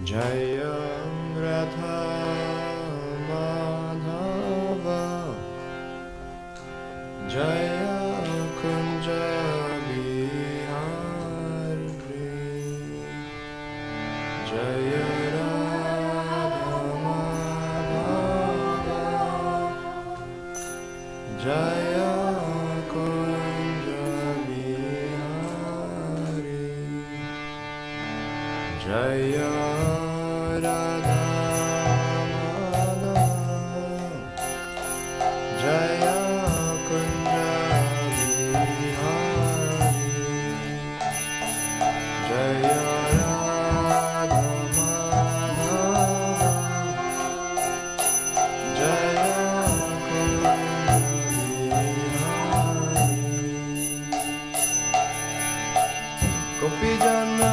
Jaya Radha Madhava Jaya Kunja Bihari Jaya Radha Madhava Jaya Kunja Bihari Jaya Radha Madhava Jaya Kunja Bihari Jaya Radha Madhava Jaya Kunja Bihari Gopi Jana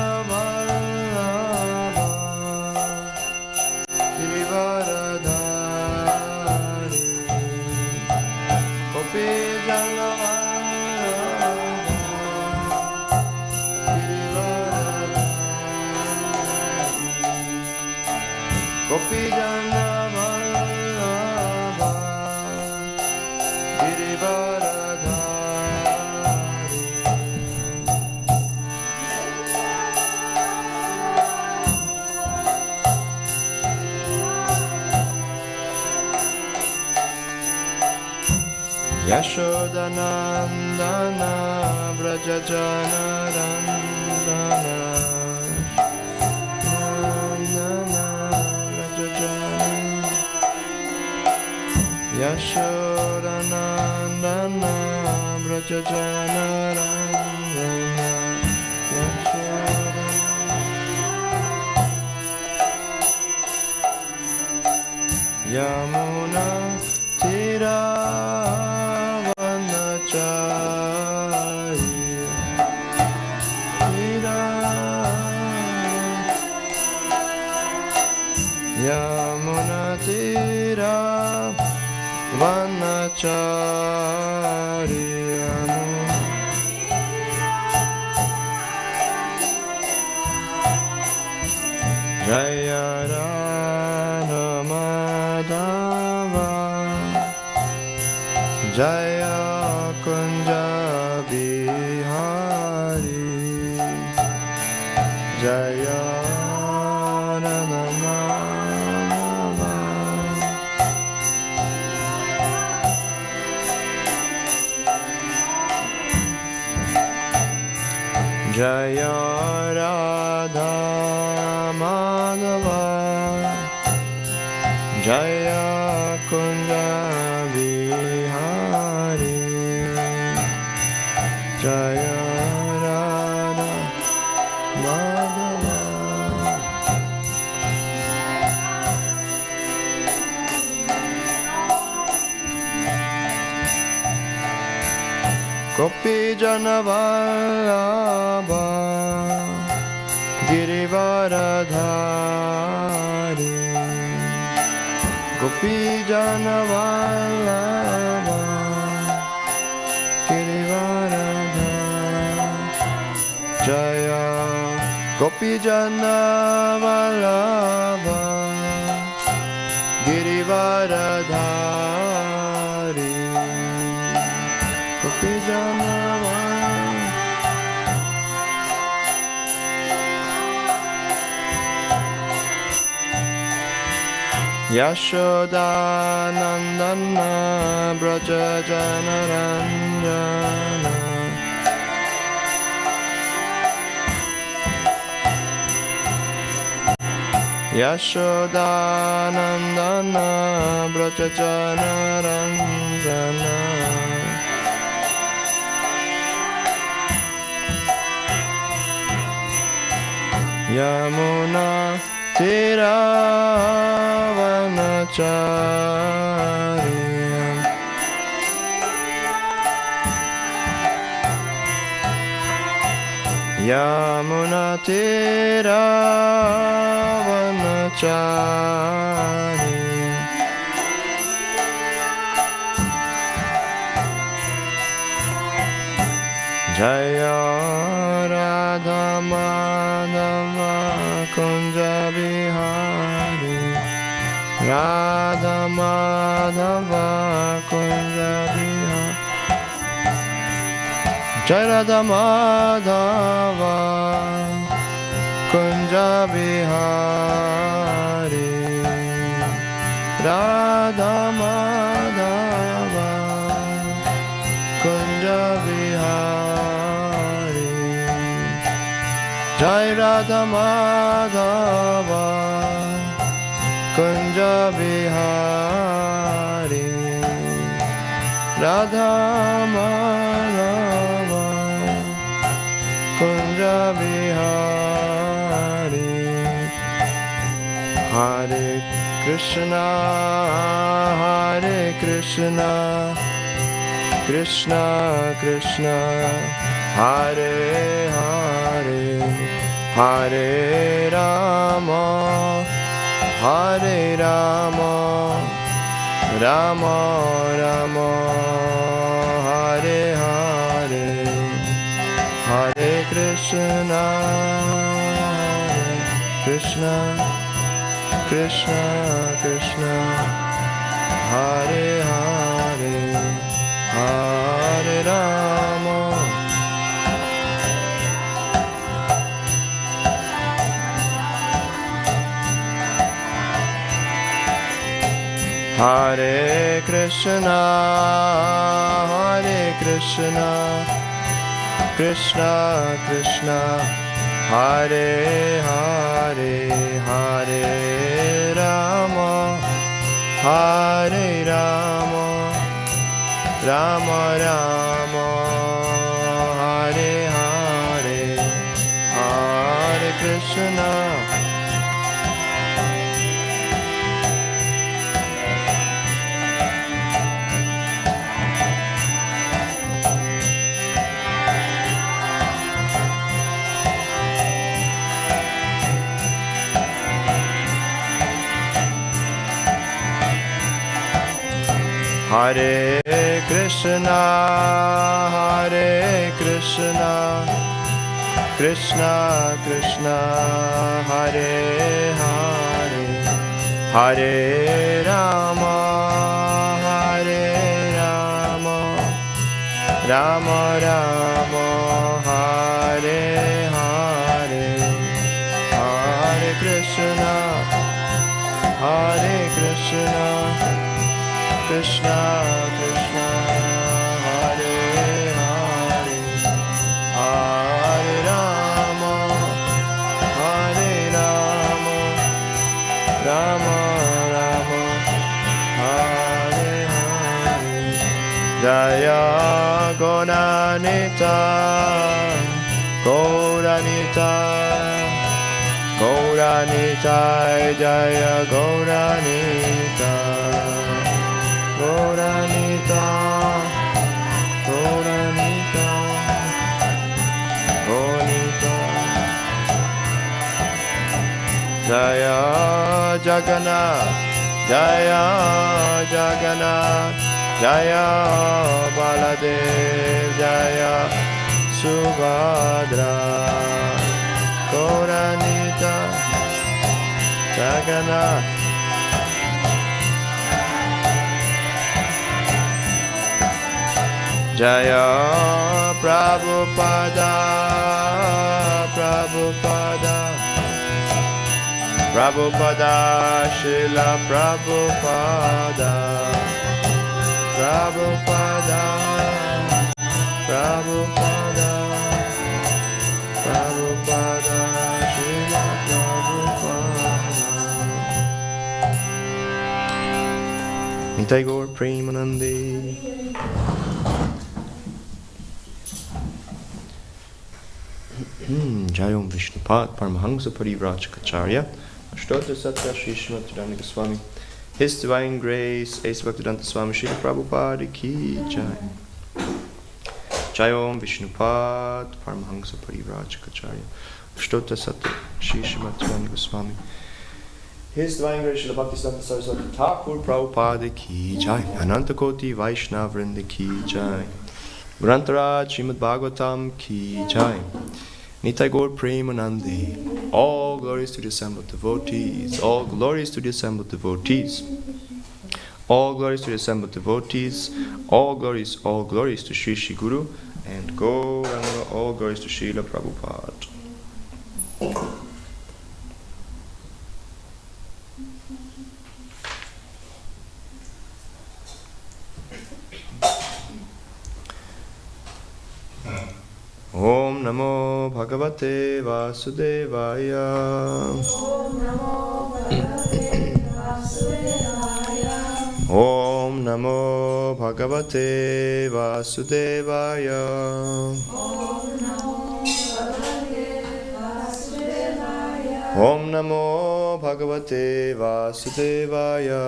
Gopi Jana Vallabha Girivaradhari Yashodanandana Vrajajana Randana Yashodanandana Vrajajana Randana Yamuna Tiravanachari Yamuna Tiravanachari Jaya Radha Madhava Jaya Kunja Bihari Jaya Radha Madhava Jaya Radha Madhava Jaya Kunja Bihari Jaya Radha Madhava Gopi Jana Vallabha Girivaradhari Gopi Jana Vallabha Girivaradhari Jaya Gopi Jana Vallabha Girivaradhari Gopi Jana Yashodanandana Vrajajana Ranjana Yashodanandana Vrajajana Ranjana Yamuna Tiravanachari Yamuna Tiravanachari Jaya Radha Madhava Kunja Bihari Radha Madhava Kunja Bihari Jai Radha Madhava Kunja Bihari Radha Madhava Kunja Bihari Jai Radha Madhava Kunja Bihari Radha Madhava Kunja Bihari Hare Krishna Krishna Krishna Hare Hare Hare Rama Rama Rama Hare Hare Hare Krishna Krishna Krishna Krishna Hare Hare Hare Rama Hare Krishna Krishna Krishna Hare Hare Hare Rama Rama Rama Hare Hare Hare Krishna Hare Krishna Krishna Krishna Hare Hare Hare Rama Rama Rama Hare Hare Hare Krishna Krishna Krishna Hare Hare Hare Rama Rama Rama Hare Hare Jaya Gauranita Gauranita Jaya Gauranita Gauranita Jaya Jagannath Jaya Baladev Jaya Subhadra Gauranita Jagannath Jaya Prabhupada Srila Prabhupada Srila Prabhupada Nitai Gaur Premanande Jayom Vishnupad Paramahansa Parivrajacharya Ashtota Satya Shri Srimati Goswami His Divine Grace Ace Bhaktivedanta Swami Srila Prabhupada Ki Jai Jayom Vishnupad Paramahansa Parivrajacharya Ashtota Satya Shri Srimati Goswami His Divine Grace Srila Bhaktivedanta Saraswati Thakur Prabhupada Ki Jai Ananta Koti Vaishnava Vrinda Ki Jai Grantaraj Srimad Bhagavatam Ki Jai. Nitai Gaur Premanande. All glories to the assembled devotees. All glories to the assembled devotees. All glories to the assembled devotees. All glories to Shri Shri Guru. And Gauranga, all glories to Srila Prabhupada. Om Namo Bhagavate Vasudevaya. Om Namo Bhagavate Vasudevaya. Om Namo Bhagavate Vasudevaya. Om Namo Bhagavate Vasudevaya. Om Namo Bhagavate Vasudevaya.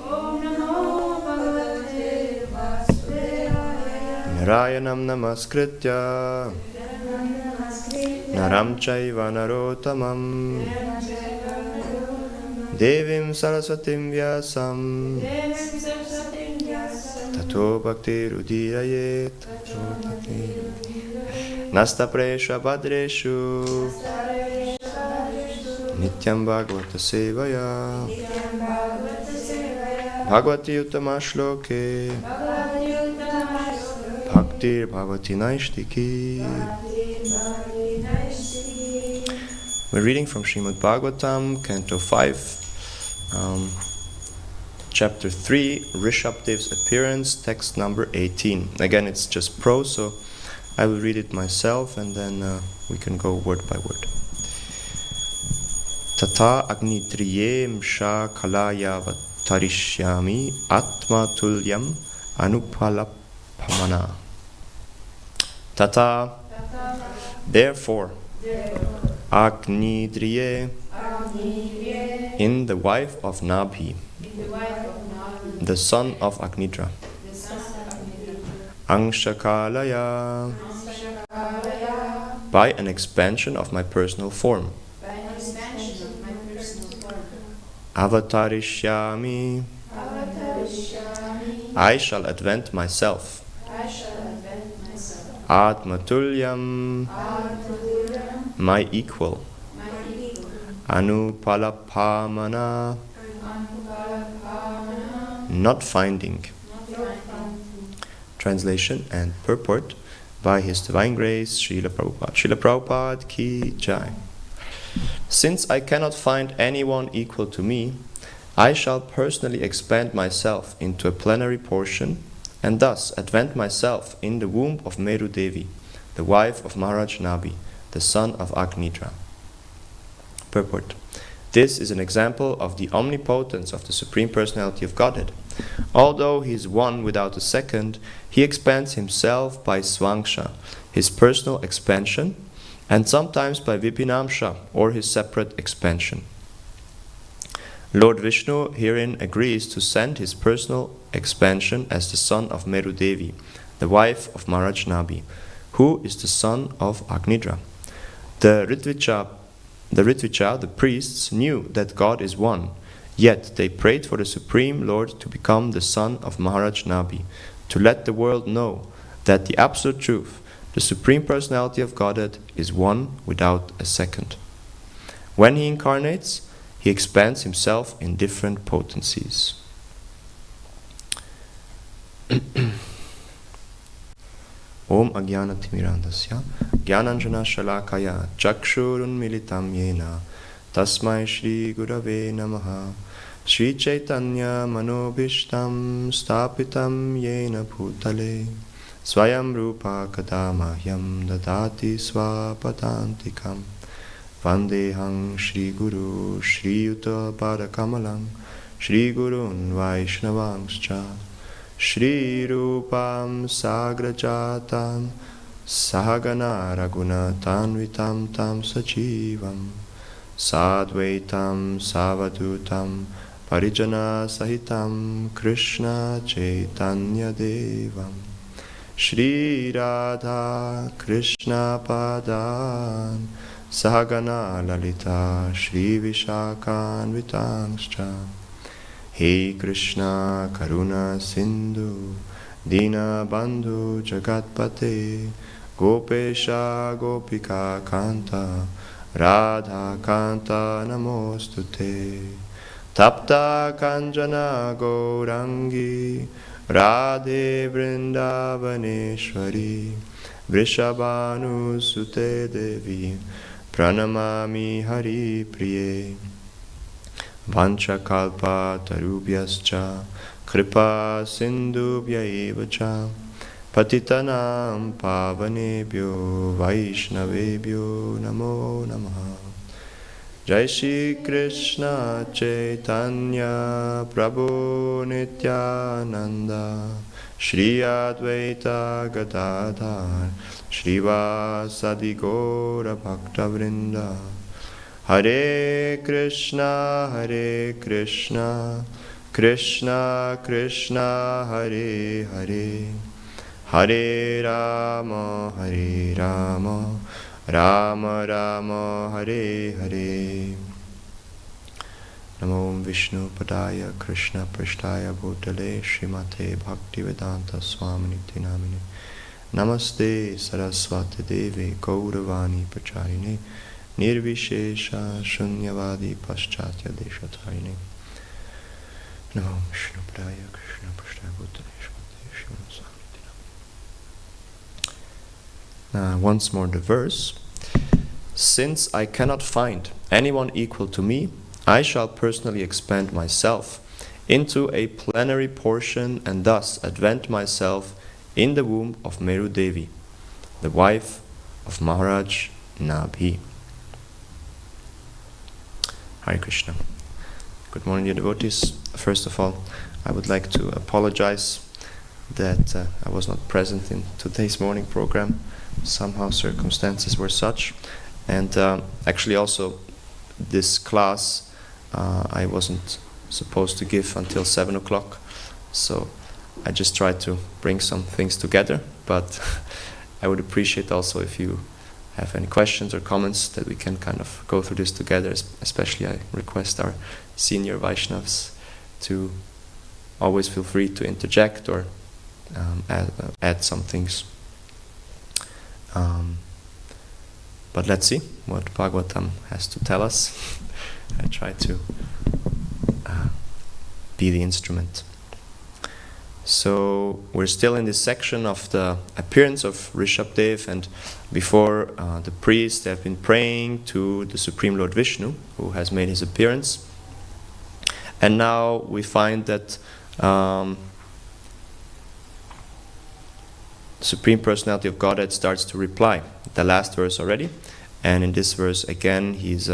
Om Namo Bhagavate Vasudevaya. Narayanam Namaskritya Naram Chaiva Narotamam Devim Saraswatim Vyasam Tato Bhakti Rudirayet Nasta Presha Bhadreshu Nityam Bhagavata Sevaya Bhagavati Uttama Shloke Bhaktir Bhagavati Naishtiki. We're reading from Srimad Bhagavatam, Canto 5, Chapter 3, Rishabdev's Appearance, text number 18. Again, it's just prose, so I will read it myself and then we can go word by word. Tata Agnitriyem Sha Kalaya Tarishyami Atma Tulyam Anupalapamana. Tata, therefore, Agnidriye, in the wife of Nabhi, the son of Agnidra, Angshakalaya, by an expansion of my personal form, Avatarishyami, I shall advent myself, Atmatulyam, my equal, Anupalapamana, not finding. Translation and purport by His Divine Grace, Srila Prabhupada. Srila Prabhupada Ki Jai. Since I cannot find anyone equal to me, I shall personally expand myself into a plenary portion and thus advent myself in the womb of Meru Devi, the wife of Maharaj Nabhi, the son of Agnidra. Purport. This is an example of the omnipotence of the Supreme Personality of Godhead. Although He is one without a second, He expands Himself by Swangsha, His personal expansion, and sometimes by Vipinamsha, or His separate expansion. Lord Vishnu herein agrees to send His personal expansion as the son of Meru Devi, the wife of Maharaj Nabhi, who is the son of Agnidra. The Ritvicha, the priests, knew that God is one, yet they prayed for the Supreme Lord to become the son of Maharaj Nabhi, to let the world know that the Absolute Truth, the Supreme Personality of Godhead, is one without a second. When He incarnates, He expands Himself in different potencies. Om Ajnanatimirandasya Jnananjana Shalakaya Chakshurun Militam Yena Tasmai Shri Gurave Namaha Shri Chaitanya Manobhishtam Stapitam Yena Bhutale Swayam Rupa Kadamahyam Dadati Swapadantikam Vandehang Shri Guru Shri Yuta Padakamalang Shri Gurun Vaishnavangscha Shri Rupam Sagrajatam Sahagana Raguna Tanvitam Tam Sachivam Sadvaitam Savadutam Parijana Sahitam Krishna Chaitanya Devam Shri Radha Krishna Padan Sahagana Lalita Shri Vishakan Vitangscha He Krishna Karuna Sindhu Dina Bandhu Jagatpate Gopesha Gopika Kanta Radha Kanta Namostute Tapta Kanjana Gaurangi Radhe Vrindavaneshwari Vrishabhanu Sute Devi Pranamami Hari Priye Vanchakalpa Tarubhyascha Kripa Sindhubhya Evacha Patitanam Pavanebhyo Vaishnavebhyo Namo Namaha. Jai Shri Krishna Chaitanya Prabhu Nityananda Shri Advaita Gadadhar Shrivasadi Gaura Bhakta Vrinda. Hare Krishna Krishna Krishna Hare Hare Hare Rama Rama Rama Hare Hare. Namo Vishnu Padaya Krishna Prishtaya Bhutale Srimate Bhaktivedanta Swaminiti Namine Namaste Saraswati Devi Gauravani Pacharine Nirvishesha Shunyavadi Paschatya Deshatarine. Namo Vishnu Padaya Krishna Prishtaya Bhutale Srimate Srimate Swaminiti Namine. Once more the verse. Since I cannot find anyone equal to me, I shall personally expand myself into a plenary portion and thus advent myself in the womb of Meru Devi, the wife of Maharaj Nabhi. Hare Krishna. Good morning, dear devotees. First of all, I would like to apologize that I was not present in today's morning program. Somehow circumstances were such. And actually also this class I wasn't supposed to give until 7 o'clock. So I just tried to bring some things together. But I would appreciate also if you have any questions or comments that we can kind of go through this together. Especially I request our senior Vaishnavas to always feel free to interject or add some things. But let's see what Bhagavatam has to tell us. I try to be the instrument. So we're still in this section of the appearance of Rishabdev, and before the priests have been praying to the Supreme Lord Vishnu, who has made his appearance. And now we find that the Supreme Personality of Godhead starts to reply. The last verse already. And in this verse again he's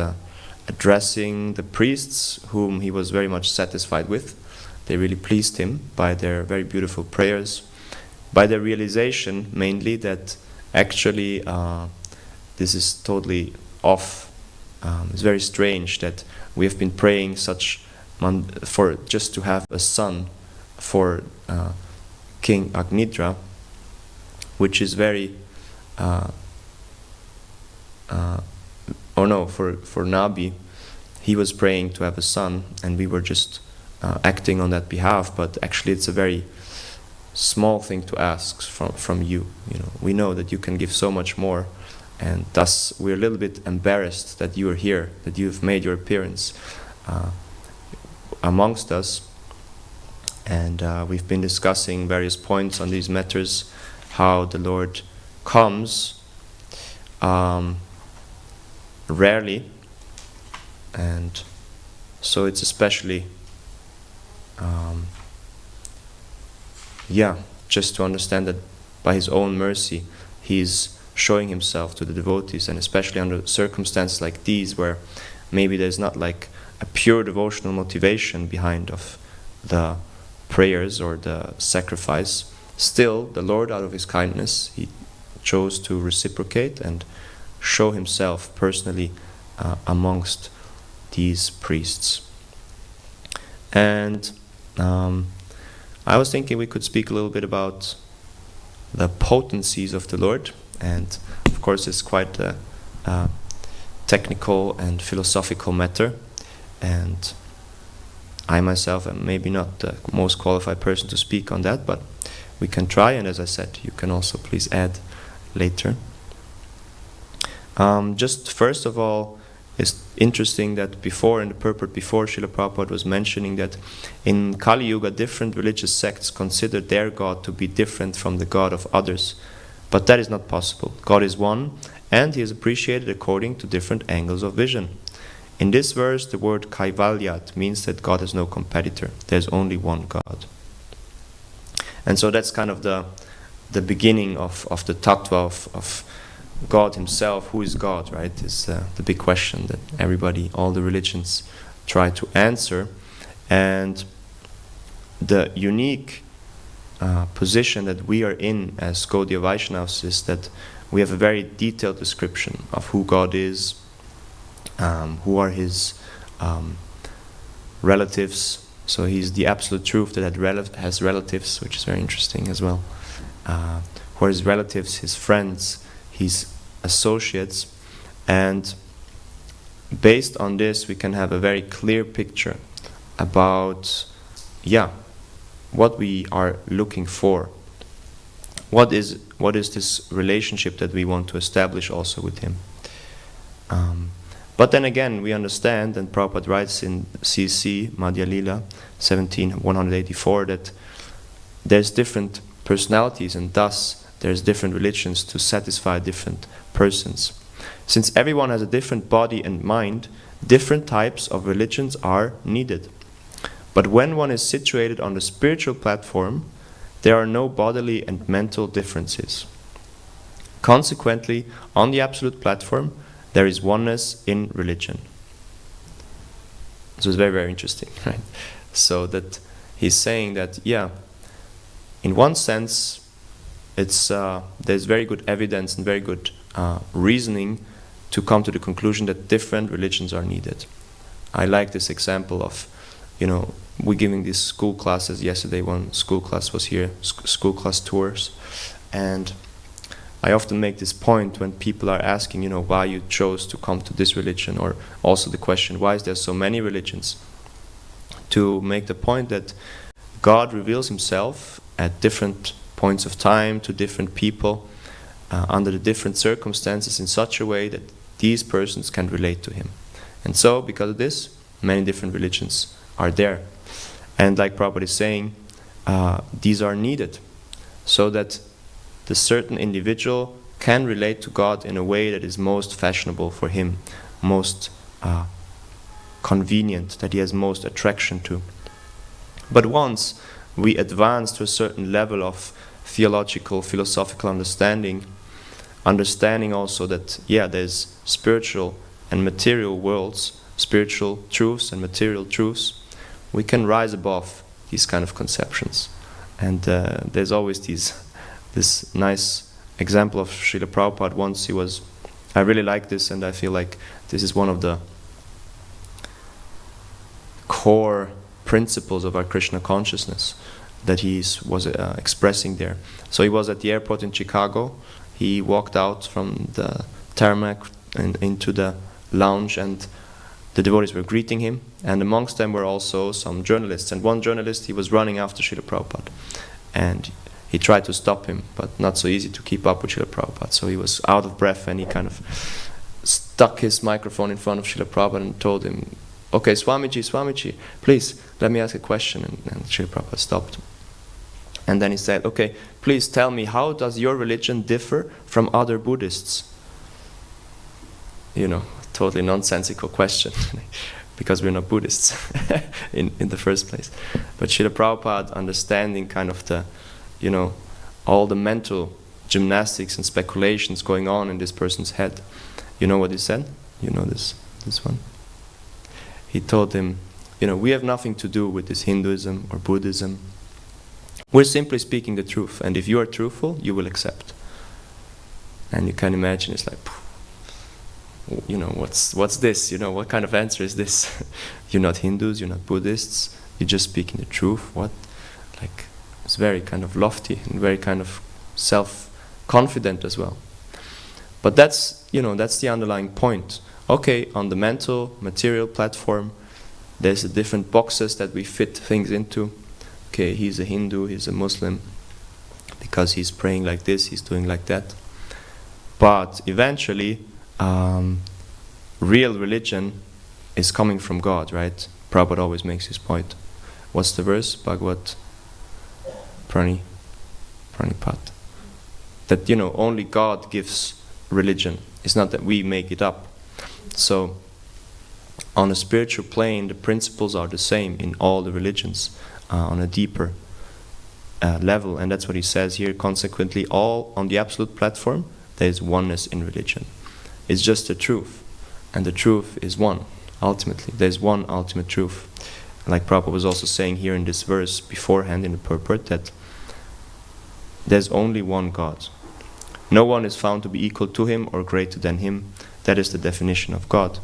addressing the priests whom he was very much satisfied with. They really pleased him by their very beautiful prayers, by their realization mainly that actually this is totally off. It's very strange that we have been praying for just to have a son for King Agnidra, which is very for Nabi, he was praying to have a son, and we were just acting on that behalf. But actually, it's a very small thing to ask from you. You know, we know that you can give so much more, and thus we're a little bit embarrassed that you are here, that you've made your appearance amongst us. And we've been discussing various points on these matters, how the Lord comes rarely, and so it's especially just to understand that by his own mercy he's showing himself to the devotees, and especially under circumstances like these where maybe there's not like a pure devotional motivation behind of the prayers or the sacrifice. Still, the Lord, out of his kindness, he chose to reciprocate and show himself personally amongst these priests. And I was thinking we could speak a little bit about the potencies of the Lord, and of course it's quite a technical and philosophical matter, and I myself am maybe not the most qualified person to speak on that, but we can try, and as I said, you can also please add later. Just first of all, it's interesting that before, in the purport before, Srila Prabhupada was mentioning that in Kali Yuga, different religious sects consider their God to be different from the God of others. But that is not possible. God is one, and He is appreciated according to different angles of vision. In this verse, the word Kaivalyat means that God has no competitor. There's only one God. And so that's kind of the beginning of the tattva of God Himself. Who is God, right? Is the big question that everybody, all the religions try to answer. And the unique position that we are in as Gaudiya Vaishnavas is that we have a very detailed description of who God is, who are His relatives. So He's the absolute truth that has relatives, which is very interesting as well. Who are His relatives, His friends, His associates, and based on this we can have a very clear picture about what we are looking for. What is this relationship that we want to establish also with Him? But then again, we understand, and Prabhupada writes in CC Madhya Lila 17-184 that there's different personalities, and thus there's different religions to satisfy different persons. Since everyone has a different body and mind, different types of religions are needed. But when one is situated on the spiritual platform, there are no bodily and mental differences. Consequently, on the absolute platform, there is oneness in religion. So it's very, very interesting, right? So that he's saying that, in one sense, it's there's very good evidence and very good reasoning to come to the conclusion that different religions are needed. I like this example of, we're giving these school classes. Yesterday one school class was here, school class tours, and I often make this point when people are asking, why you chose to come to this religion, or also the question, why is there so many religions? To make the point that God reveals Himself at different points of time to different people under the different circumstances in such a way that these persons can relate to Him. And so, because of this, many different religions are there. And like Prabhupada is saying, these are needed so that the certain individual can relate to God in a way that is most fashionable for him, most convenient, that he has most attraction to. But once we advance to a certain level of theological, philosophical understanding also that, there's spiritual and material worlds, spiritual truths and material truths, we can rise above these kind of conceptions. And there's always this nice example of Srila Prabhupada. Once I really like this, and I feel like this is one of the core principles of our Krishna consciousness that he was expressing there. So he was at the airport in Chicago. He walked out from the tarmac and into the lounge, and the devotees were greeting him, and amongst them were also some journalists. And one journalist, he was running after Srila Prabhupada, and he tried to stop him, but not so easy to keep up with Srila Prabhupada. So he was out of breath, and he kind of stuck his microphone in front of Srila Prabhupada and told him, "Okay, Swamiji, please, let me ask a question." And Srila Prabhupada stopped. And then he said, "Okay, please tell me, how does your religion differ from other Buddhists?" Totally nonsensical question, because we're not Buddhists in the first place. But Srila Prabhupada, understanding kind of the, all the mental gymnastics and speculations going on in this person's head, you know what he said? This one? He told him, we have nothing to do with this Hinduism or Buddhism. We're simply speaking the truth, and if you are truthful, you will accept. And you can imagine, it's like, what's this? What kind of answer is this? You're not Hindus, you're not Buddhists, you're just speaking the truth. What? It's very kind of lofty and very kind of self-confident as well. But that's the underlying point. Okay, on the mental, material platform, there's the different boxes that we fit things into. Okay, he's a Hindu, he's a Muslim, because he's praying like this, he's doing like that. But eventually, real religion is coming from God, right? Prabhupada always makes his point. What's the verse? Bhagavad Pranipat. That, only God gives religion. It's not that we make it up. So, on a spiritual plane, the principles are the same in all the religions, on a deeper level. And that's what he says here. Consequently, all on the absolute platform, there is oneness in religion. It's just the truth. And the truth is one, ultimately. There's one ultimate truth. Like Prabhupada was also saying here in this verse beforehand in the purport, that there's only one God. No one is found to be equal to him or greater than him. That is the definition of God.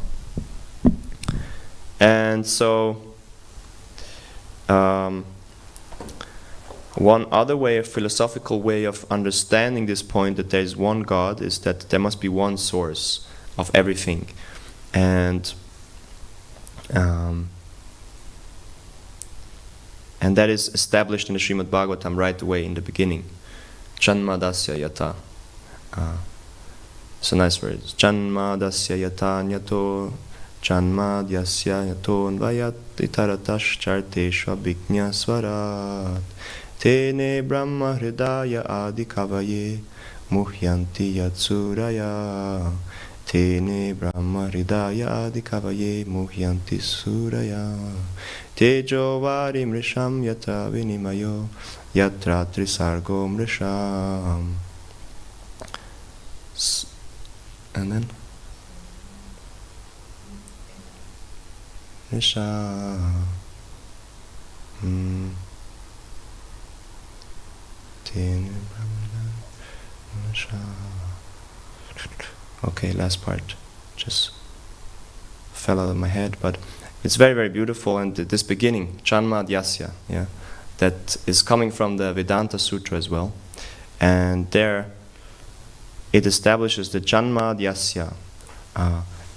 And so, one other way, a philosophical way of understanding this point that there is one God, is that there must be one source of everything. And that is established in the Srimad Bhagavatam right away in the beginning. Janmadasya yata. So nice words. Janmadasya yata nyato janmadyasya yato nvayat itaratash charteshva bhiknya swarat tene brahma hridaya adi kavaye muhyanti yatsuraya tene brahma hridaya adi kavaye muhyanti suraya tejo vari mrisham yata vinimayo yatra trisargo mrisham. And then Nisha. Okay, last part just fell out of my head, but it's very, very beautiful. And this beginning, Chanmadyasya, that is coming from the Vedanta Sutra as well. And there it establishes the Janmadhyasya.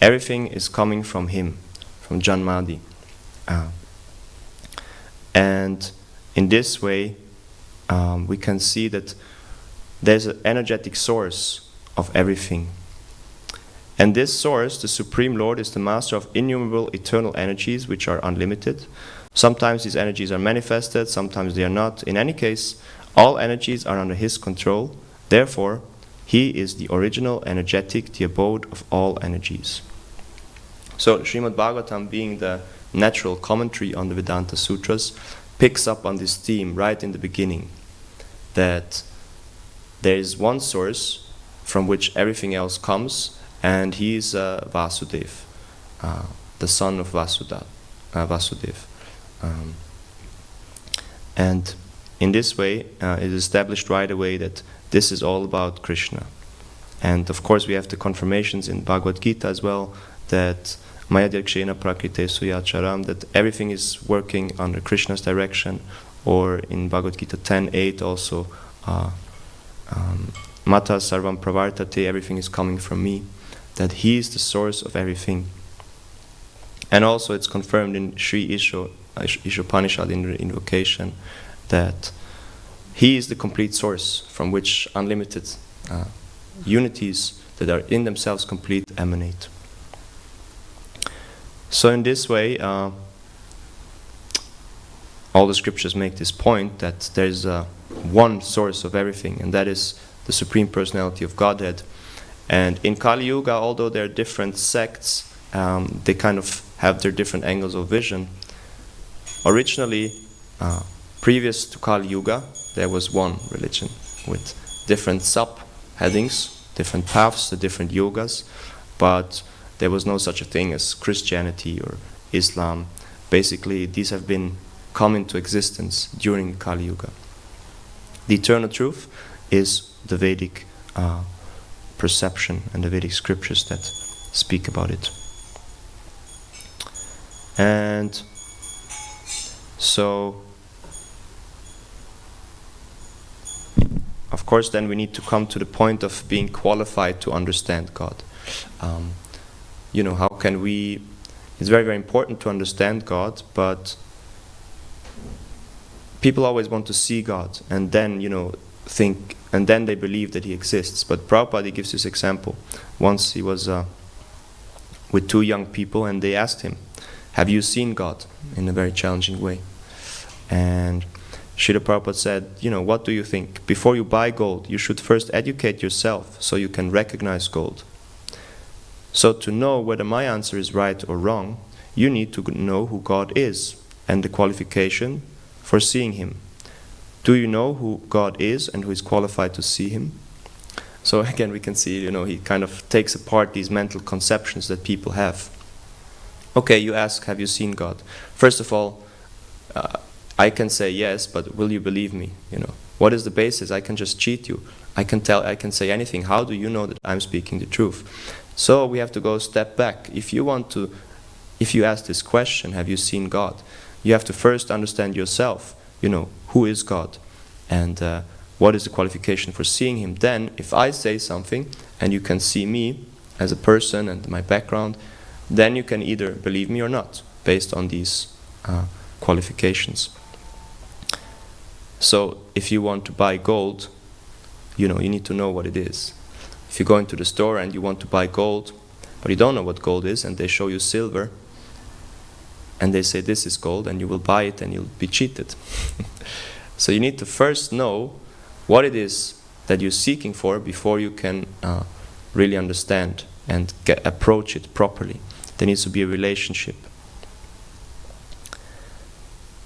Everything is coming from him, from Janmadi. And in this way, we can see that there's an energetic source of everything. And this source, the Supreme Lord, is the master of innumerable eternal energies which are unlimited. Sometimes these energies are manifested, sometimes they are not. In any case, all energies are under his control. Therefore, he is the original energetic, the abode of all energies. So Srimad Bhagavatam, being the natural commentary on the Vedanta Sutras, picks up on this theme right in the beginning, that there is one source from which everything else comes, and he is Vasudev, the son of Vasudev. And in this way, it is established right away that this is all about Krishna. And of course we have the confirmations in Bhagavad Gita as well, that Maya Dirkshena Prakrite Suyacharam, that everything is working under Krishna's direction. Or in Bhagavad Gita 10:8 also, Mata Sarvam Pravartate, everything is coming from me, that he is the source of everything. And also it's confirmed in Sri Ishopanishad in the invocation that he is the complete source from which unlimited unities that are in themselves complete emanate. So in this way, all the scriptures make this point that there is one source of everything, and that is the Supreme Personality of Godhead. And in Kali Yuga, although there are different sects, they kind of have their different angles of vision. Originally, previous to Kali Yuga, there was one religion with different sub-headings, different paths, the different yogas, but there was no such a thing as Christianity or Islam. Basically, these have been come into existence during Kali Yuga. The eternal truth is the Vedic perception and the Vedic scriptures that speak about it. And so, of course, then we need to come to the point of being qualified to understand God. How can we... It's very, very important to understand God, but people always want to see God and then, think, and then they believe that he exists. But Prabhupada, he gives this example. Once he was with two young people, and they asked him, "Have you seen God?" in a very challenging way. And Srila Prabhupada said, what do you think? Before you buy gold, you should first educate yourself so you can recognize gold. So to know whether my answer is right or wrong, you need to know who God is and the qualification for seeing Him. Do you know who God is and who is qualified to see Him? So again, we can see, he kind of takes apart these mental conceptions that people have. Okay, you ask, have you seen God? First of all, I can say yes, but will you believe me? What is the basis? I can just cheat you. I can say anything. How do you know that I'm speaking the truth? So we have to go a step back. If you ask this question, have you seen God? You have to first understand yourself. Who is God? And what is the qualification for seeing Him? Then, if I say something, and you can see me as a person and my background, then you can either believe me or not, based on these qualifications. So, if you want to buy gold, you need to know what it is. If you go into the store and you want to buy gold, but you don't know what gold is, and they show you silver, and they say this is gold, and you will buy it, and you'll be cheated. So you need to first know what it is that you're seeking for before you can really understand and approach it properly. There needs to be a relationship.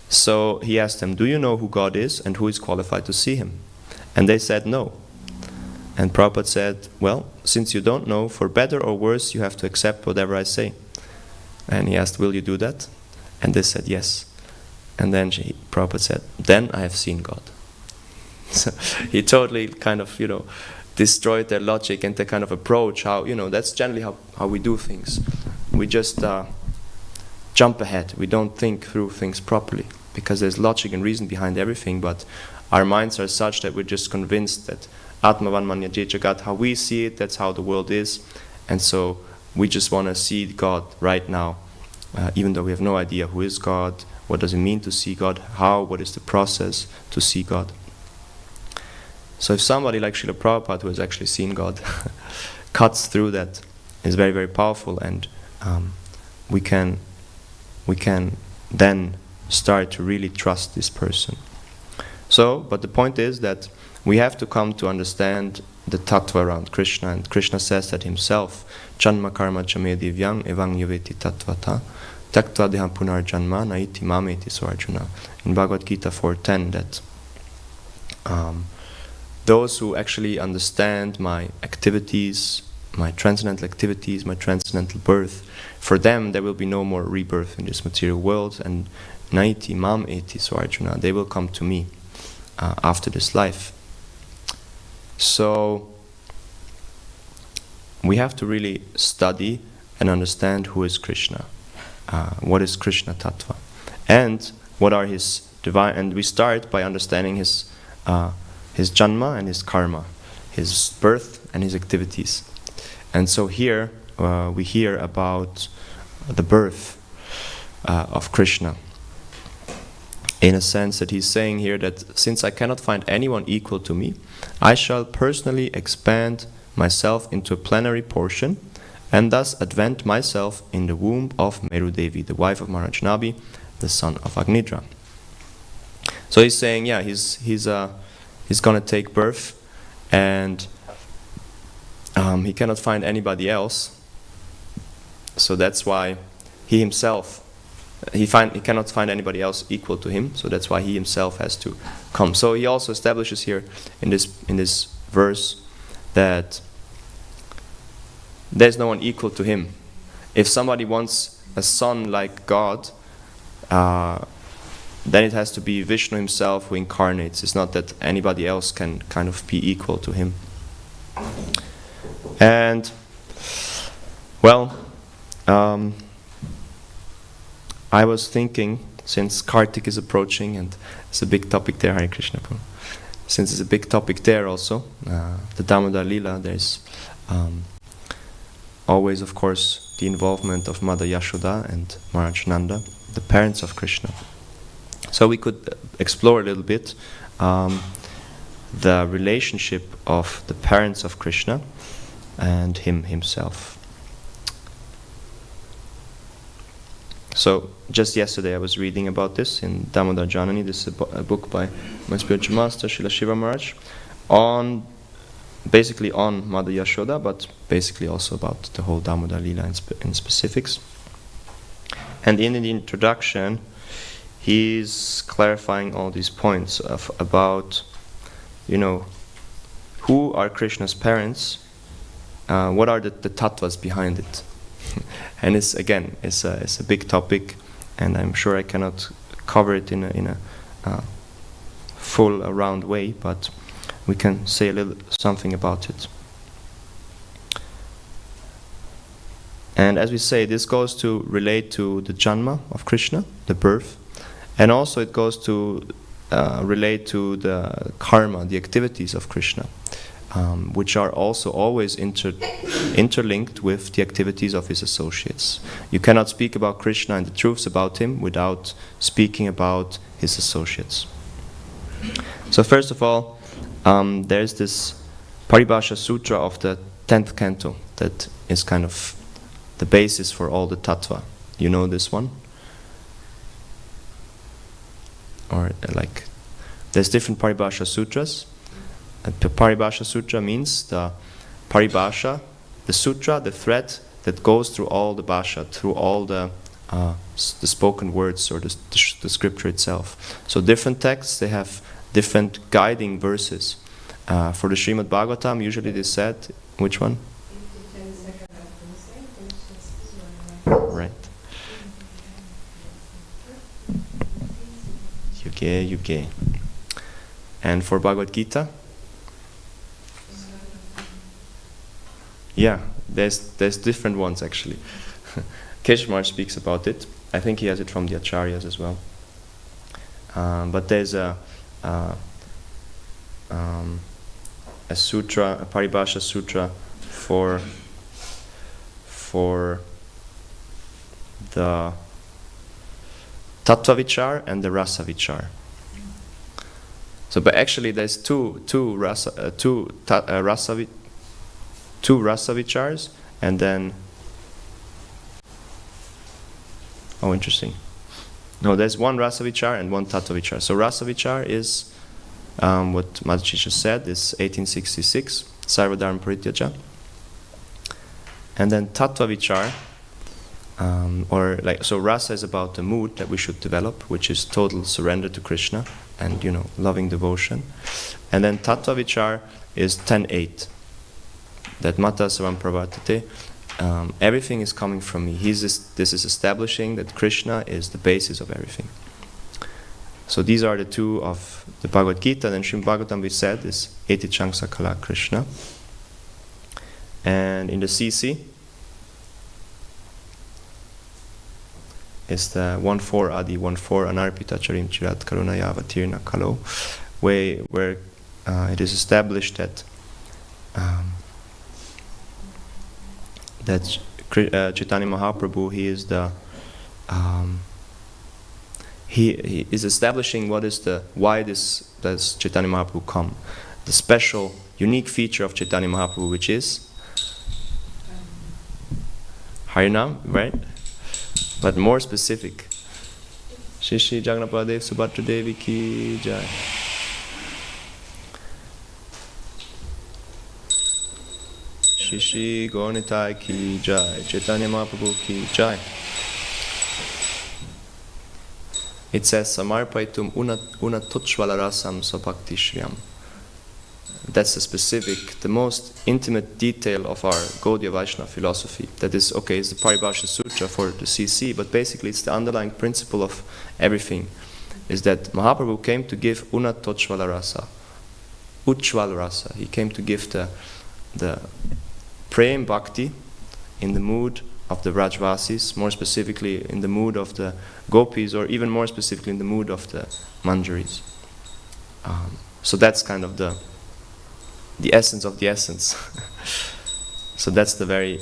So he asked them, do you know who God is and who is qualified to see Him? And they said no. And Prabhupada said, well, since you don't know, for better or worse, you have to accept whatever I say. And he asked, will you do that? And they said yes. And then Prabhupada said, then I have seen God. So he totally kind of, destroyed their logic and their kind of approach, how, that's generally how we do things. We just jump ahead. We don't think through things properly, because there's logic and reason behind everything, but our minds are such that we're just convinced that Atmavan Manya Jagat, how we see it, that's how the world is. And so we just want to see God right now, even though we have no idea who is God, what does it mean to see God, what is the process to see God. So if somebody like Srila Prabhupada, who has actually seen God, cuts through that, is very, very powerful, and we can then start to really trust this person. So, but the point is that we have to come to understand the tattva around Krishna, and Krishna says that himself, Janma karma chame divyam evang yaveti tattvata taktva deham punar janma naiti mameti so Arjuna. In Bhagavad Gita 4.10, that those who actually understand my activities, my transcendental activities, my transcendental birth, for them there will be no more rebirth in this material world, and naiti mam eti so Arjuna, they will come to me after this life. So we have to really study and understand who is Krishna, what is Krishna Tattva, and what are his divine. And we start by understanding his janma and his karma, his birth and his activities. And so here we hear about the birth of Krishna, in a sense that he's saying here that since I cannot find anyone equal to me, I shall personally expand myself into a plenary portion, and thus advent myself in the womb of Meru Devi, the wife of Maharaj Nabi, the son of Agnidra. So he's saying, yeah, he's going to take birth, and he cannot find anybody else. So that's why he himself, he cannot find anybody else equal to him. So that's why he himself has to come. So he also establishes here in this verse that there's no one equal to him. If somebody wants a son like God, then it has to be Vishnu himself who incarnates. It's not that anybody else can kind of be equal to him. And, well, I was thinking, since Kartik is approaching, and it's a big topic there, Hare Krishna, since it's a big topic there also, the Damodar Lila, there's always, of course, the involvement of Mother Yashoda and Maharaj Nanda, the parents of Krishna. So we could explore a little bit the relationship of the parents of Krishna and him himself. So just yesterday I was reading about this in Damodar Janani. This is a book by my spiritual master Srila Shiva Maharaj, basically on Mother Yashoda, but basically also about the whole Damodar Leela in specifics. And in the introduction, he's clarifying all these points about, who are Krishna's parents, what are the tattvas behind it. And it's a big topic, and I'm sure I cannot cover it in a full round way, but we can say a little something about it. And as we say, this goes to relate to the janma of Krishna, the birth, and also it goes to relate to the karma, the activities of Krishna, which are also always interlinked with the activities of his associates. You cannot speak about Krishna and the truths about him without speaking about his associates. So first of all, there's this Paribhasha Sutra of the 10th canto that is kind of the basis for all the tattva. You know this one? Or there's different Paribhasha Sutras. The Paribhasha Sutra means the Paribhasha, the sutra, the thread that goes through all the bhasha, through all the spoken words or the scripture itself. So different texts, they have different guiding verses. For the Srimad Bhagavatam, usually they said, which one? Right. Yuge. And for Bhagavad Gita? Yeah, there's different ones actually. Keshmar speaks about it. I think he has it from the Acharyas as well. But there's a sutra, a Paribhasha Sutra for the Tattva Vichar and the Rasa Vichar. So, but actually, there's two rasa vichars, and then interesting. No, there's one rasa vichar and one tattva vichar. So rasa vichar is what Mataji just said, is 1866, Sarvadharma Parityaja. And then tattva vichar, so rasa is about the mood that we should develop, which is total surrender to Krishna and loving devotion. And then tattva vichar is 10.8, that mata savam pravartate, everything is coming from me. This is establishing that Krishna is the basis of everything. So these are the two of the Bhagavad Gita. Then Srimad Bhagavatam, we said, is Eti Changsa Kala Krishna. And in the CC is the 1.4 Adi 1.4 Anarpita Charim Chirat Karunaya Vatirna Kalo, where it is established that Chaitanya Mahaprabhu, he is he is establishing why does Chaitanya Mahaprabhu come, the special unique feature of Chaitanya Mahaprabhu, which is Harinam, right? But more specific, Shri Shri Jagannath Dev Subhadra Devi ki jai. Shri Shri Gauranitai ki jai, Chaitanya Mahaprabhu ki jai. It says, Samarpaitum unatuchvalarasam sabhakti shriyam. That's the most intimate detail of our Gaudiya Vaishnava philosophy. That is, it's the Paribhasha Sutra for the CC, but basically it's the underlying principle of everything, is that Mahaprabhu came to give unatochvalarasa, uchvalarasa. He came to give the prem bhakti in the mood of the Rajvasis, more specifically in the mood of the Gopis, or even more specifically in the mood of the Manjaris. So that's kind of the essence of the essence. So that's the very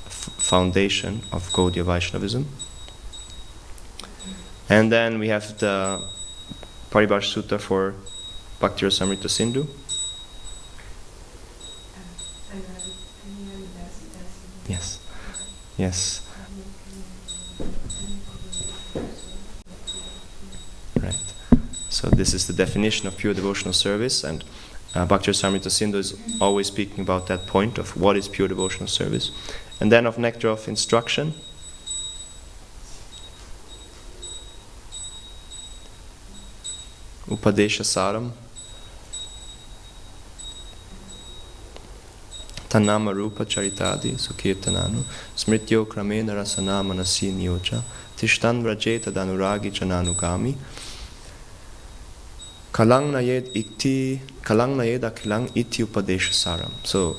foundation of Gaudiya Vaishnavism. And then we have the Paribhasha Sutta for Bhakti Rasamrita Sindhu. Yes. Yes. Right. So this is the definition of pure devotional service, and Bhakti Rasamrita Sindhu is always speaking about that point of what is pure devotional service. And then of nectar of instruction. Upadesha Saram. Tanama Rupa Charitadi Sukirtananu Smrityo Kramena Rasana Manasi Nyoja Tishtan Vrajeta Danuragi Chananugami Kalang Nayed Akilang Iti Upadesha Saram. So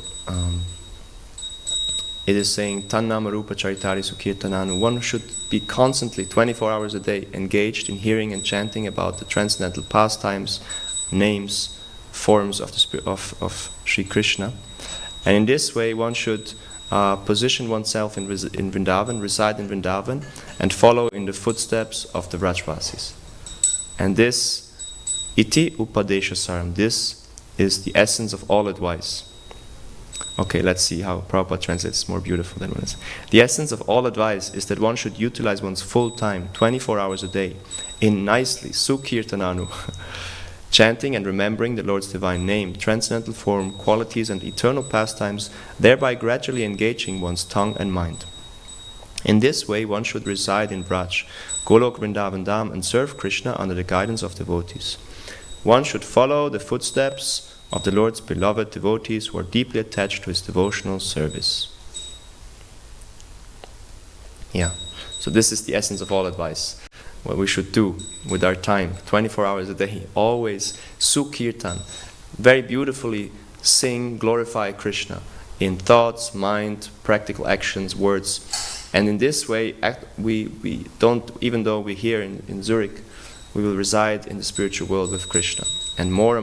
it is saying Tannama Rupa Charitari Sukirtananu. One should be constantly 24 hours a day engaged in hearing and chanting about the transcendental pastimes, names, forms of the spirit of Sri Krishna. And in this way, one should position oneself in Vrindavan, reside in Vrindavan, and follow in the footsteps of the Vrajvasis. And this, iti upadesha saram, this is the essence of all advice. Okay, let's see how Prabhupada translates more beautiful than one is. The essence of all advice is that one should utilize one's full time, 24 hours a day, in nicely, sukirtananu, chanting and remembering the Lord's divine name, transcendental form, qualities and eternal pastimes, thereby gradually engaging one's tongue and mind. In this way, one should reside in Vraj, Golok Vrindavan Dham, and serve Krishna under the guidance of devotees. One should follow the footsteps of the Lord's beloved devotees who are deeply attached to His devotional service. Yeah, so this is the essence of all advice. What we should do with our time, 24 hours a day, always sukirtan, very beautifully sing, glorify Krishna in thoughts, mind, practical actions, words. And in this way, we don't, even though we're here in Zurich, we will reside in the spiritual world with Krishna. And more,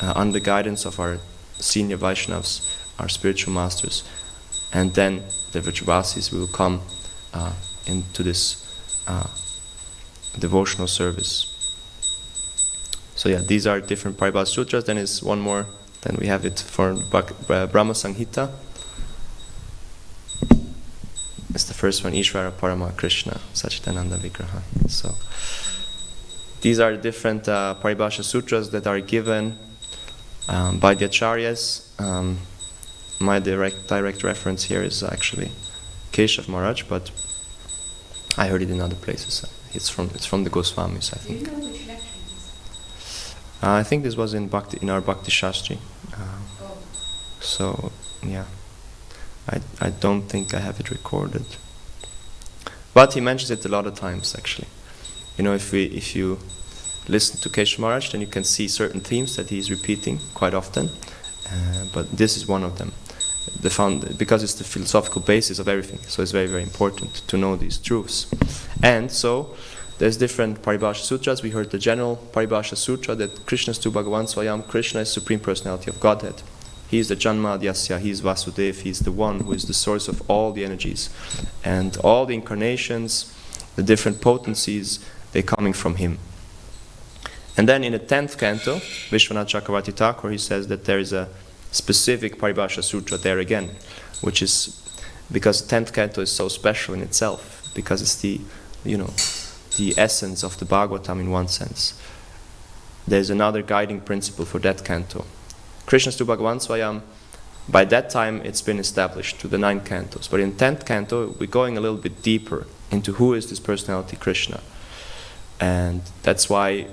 under the guidance of our senior Vaishnavas, our spiritual masters. And then the Vrajvasis will come into this devotional service. So yeah, these are different Paribhasa Sutras. Then is one more. Then we have it for Brahma Samhita. It's the first one, Ishvara Parama Krishna Sachidananda Vigraha. So these are different Paribhasa Sutras that are given by the Acharyas. My direct reference here is actually Keshav Maharaj, but I heard it in other places. It's from the Goswamis, I think. Do you know which lecture it is? I think this was in our Bhakti Shastri. So yeah, I don't think I have it recorded, but he mentions it a lot of times actually. You know, if you listen to Keshav Maharaj, then you can see certain themes that he's repeating quite often. But this is one of them. Because it's the philosophical basis of everything, so it's very, very important to know these truths. And so there's different Paribhasa Sutras. We heard the general Paribhasa Sutra that Krishna Stu Bhagavan Swayam, Krishna is Supreme Personality of Godhead. He is the Janmadhyasya, he is Vasudev, he is the one who is the source of all the energies. And all the incarnations, the different potencies, they're coming from him. And then in the 10th canto, Vishwanath Chakravarti Thakur, he says that there is a specific Paribhasa Sutra there again, which is because the 10th canto is so special in itself, because it's the essence of the Bhagavatam in one sense. There's another guiding principle for that canto. Krishna Stu Bhagavan Swayam, by that time it's been established to the 9 cantos, but in 10th canto we're going a little bit deeper into who is this personality Krishna. And that's why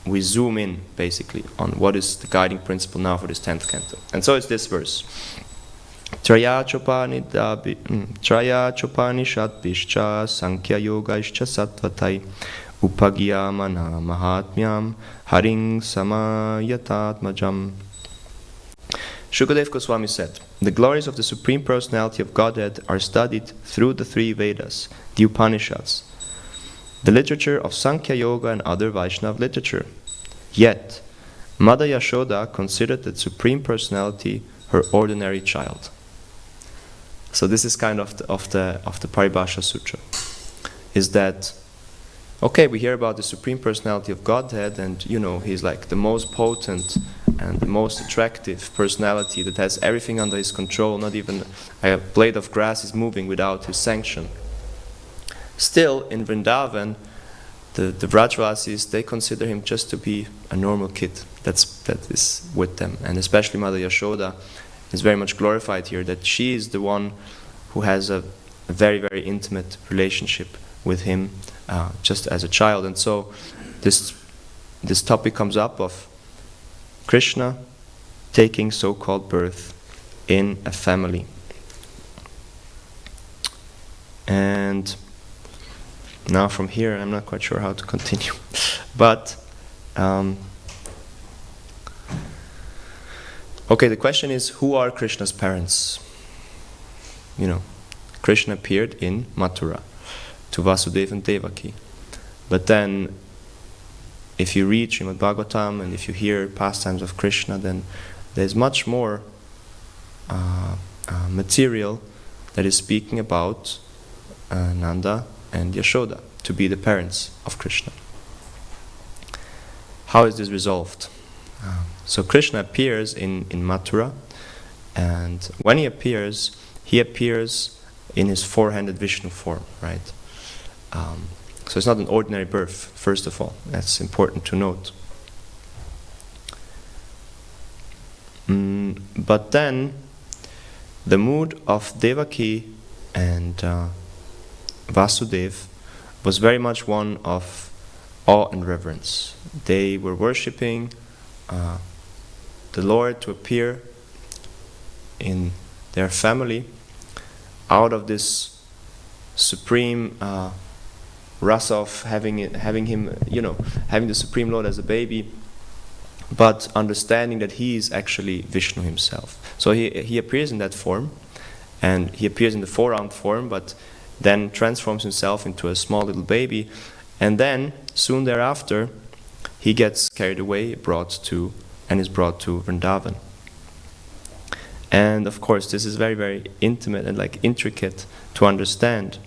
we zoom in basically on what is the guiding principle now for this 10th canto. And so it's this verse. Traya chopanishadbhischa sankhya yogaischa sattvatai upagyamana mahatmyam haring samayatatmajam. Shukadev Goswami said, the glories of the Supreme Personality of Godhead are studied through the 3 Vedas, the Upanishads, the literature of Sankhya Yoga and other Vaishnava literature. Yet, Mother Yashoda considered the Supreme Personality her ordinary child. So this is kind of the Paribhasa Sutra. Is that okay, we hear about the Supreme Personality of Godhead, and he's like the most potent and the most attractive personality that has everything under his control. Not even a blade of grass is moving without his sanction. Still, in Vrindavan, the Vrajvasis, they consider him just to be a normal kid that is with them. And especially Mother Yashoda is very much glorified here, that she is the one who has a very, very intimate relationship with him just as a child. And so this topic comes up of Krishna taking so-called birth in a family. And now from here, I'm not quite sure how to continue. But, okay, the question is, who are Krishna's parents? Krishna appeared in Mathura to Vasudeva and Devaki. But then, if you read Srimad Bhagavatam and if you hear pastimes of Krishna, then there's much more material that is speaking about Nanda and Yashoda to be the parents of Krishna. How is this resolved? So Krishna appears in Mathura, and when he appears in his four-handed Vishnu form, right? So it's not an ordinary birth, first of all. That's important to note. But then, the mood of Devaki and Vasudev was very much one of awe and reverence. They were worshipping the Lord to appear in their family out of this supreme rasa of having him, having the Supreme Lord as a baby, but understanding that he is actually Vishnu himself. So he appears in that form, and he appears in the four-armed form, but then transforms himself into a small little baby, and then soon thereafter he gets carried away, is brought to Vrindavan. And of course this is very, very intimate and intricate to understand.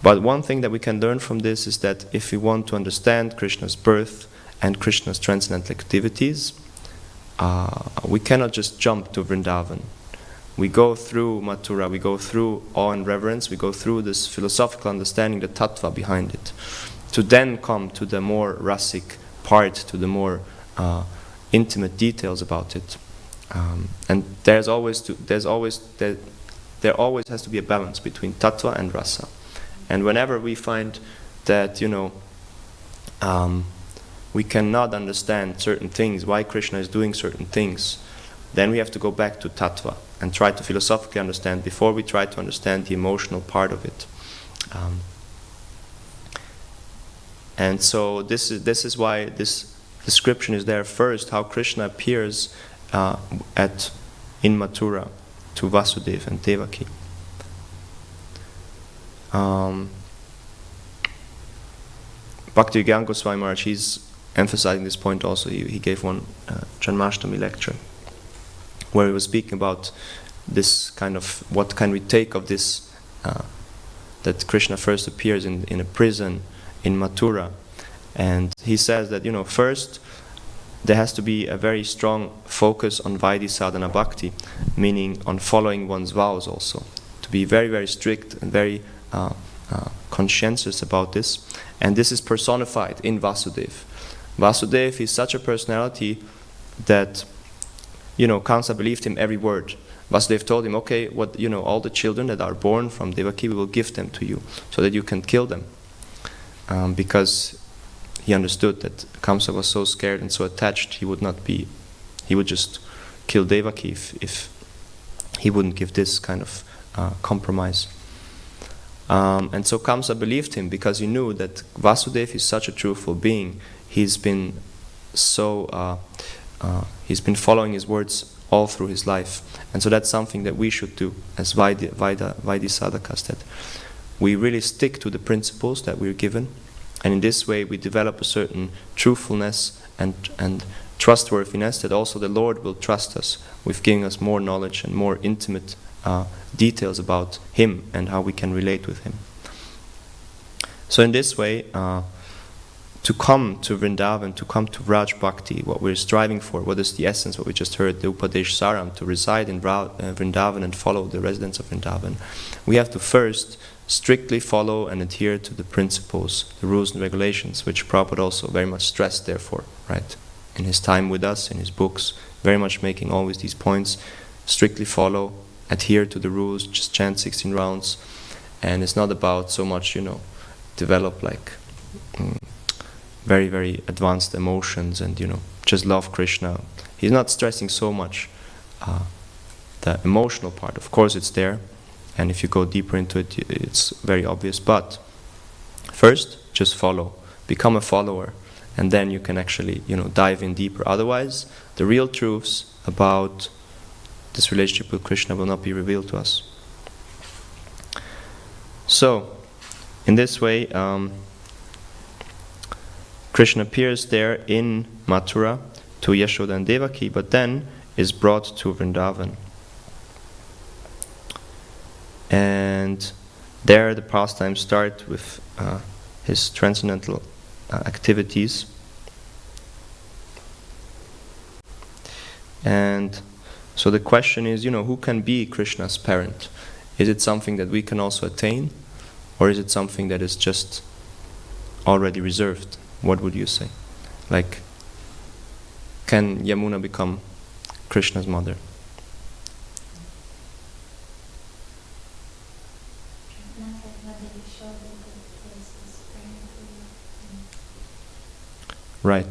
But one thing that we can learn from this is that if we want to understand Krishna's birth and Krishna's transcendental activities, we cannot just jump to Vrindavan. We go through Mathura, we go through awe and reverence, we go through this philosophical understanding, the tattva behind it, to then come to the more rasic part, to the more intimate details about it. And there always has to be a balance between tattva and rasa. And whenever we find that we cannot understand certain things, why Krishna is doing certain things, then we have to go back to tattva and try to philosophically understand before we try to understand the emotional part of it. And so this is why this description is there first, how Krishna appears in Mathura to Vasudeva and Devaki. Bhakti-Gyan Goswami Maharaj, he's emphasizing this point also. He gave one Janmashtami lecture where he was speaking about this kind of, what can we take of this, that Krishna first appears in a prison in Mathura. And he says that, first there has to be a very strong focus on Vaidhi sadhana bhakti, meaning on following one's vows also. To be very, very strict and very conscientious about this. And this is personified in Vasudeva. Vasudeva is such a personality that, Kamsa believed him every word. Vasudeva told him, okay, all the children that are born from Devaki, we will give them to you, so that you can kill them. Because he understood that Kamsa was so scared and so attached, he would just kill Devaki if he wouldn't give this kind of compromise. And so Kamsa believed him because he knew that Vasudeva is such a truthful being. He's been following his words all through his life. And so that's something that we should do as Vaidhi sadhakas, that we really stick to the principles that we're given. And in this way we develop a certain truthfulness and trustworthiness that also the Lord will trust us with giving us more knowledge and more intimate details about Him and how we can relate with Him. So in this way, to come to Vrindavan, to come to Raj Bhakti, what we're striving for, what is the essence, what we just heard, the Upadesh Saram, to reside in Vrindavan and follow the residents of Vrindavan, we have to first strictly follow and adhere to the principles, the rules and regulations, which Prabhupada also very much stressed, therefore, right? In his time with us, in his books, very much making always these points, strictly follow, adhere to the rules, just chant 16 rounds, and it's not about so much, develop like very, very advanced emotions and, just love Krishna. He's not stressing so much the emotional part. Of course it's there, and if you go deeper into it, it's very obvious. But first, just follow. Become a follower, and then you can actually, dive in deeper. Otherwise, the real truths about this relationship with Krishna will not be revealed to us. So, in this way, Krishna appears there in Mathura to Yashoda and Devaki, but then is brought to Vrindavan. And there the pastimes start with his transcendental activities. And so the question is, who can be Krishna's parent? Is it something that we can also attain? Or is it something that is just already reserved? What would you say? Like, can Yamuna become Krishna's mother? Right.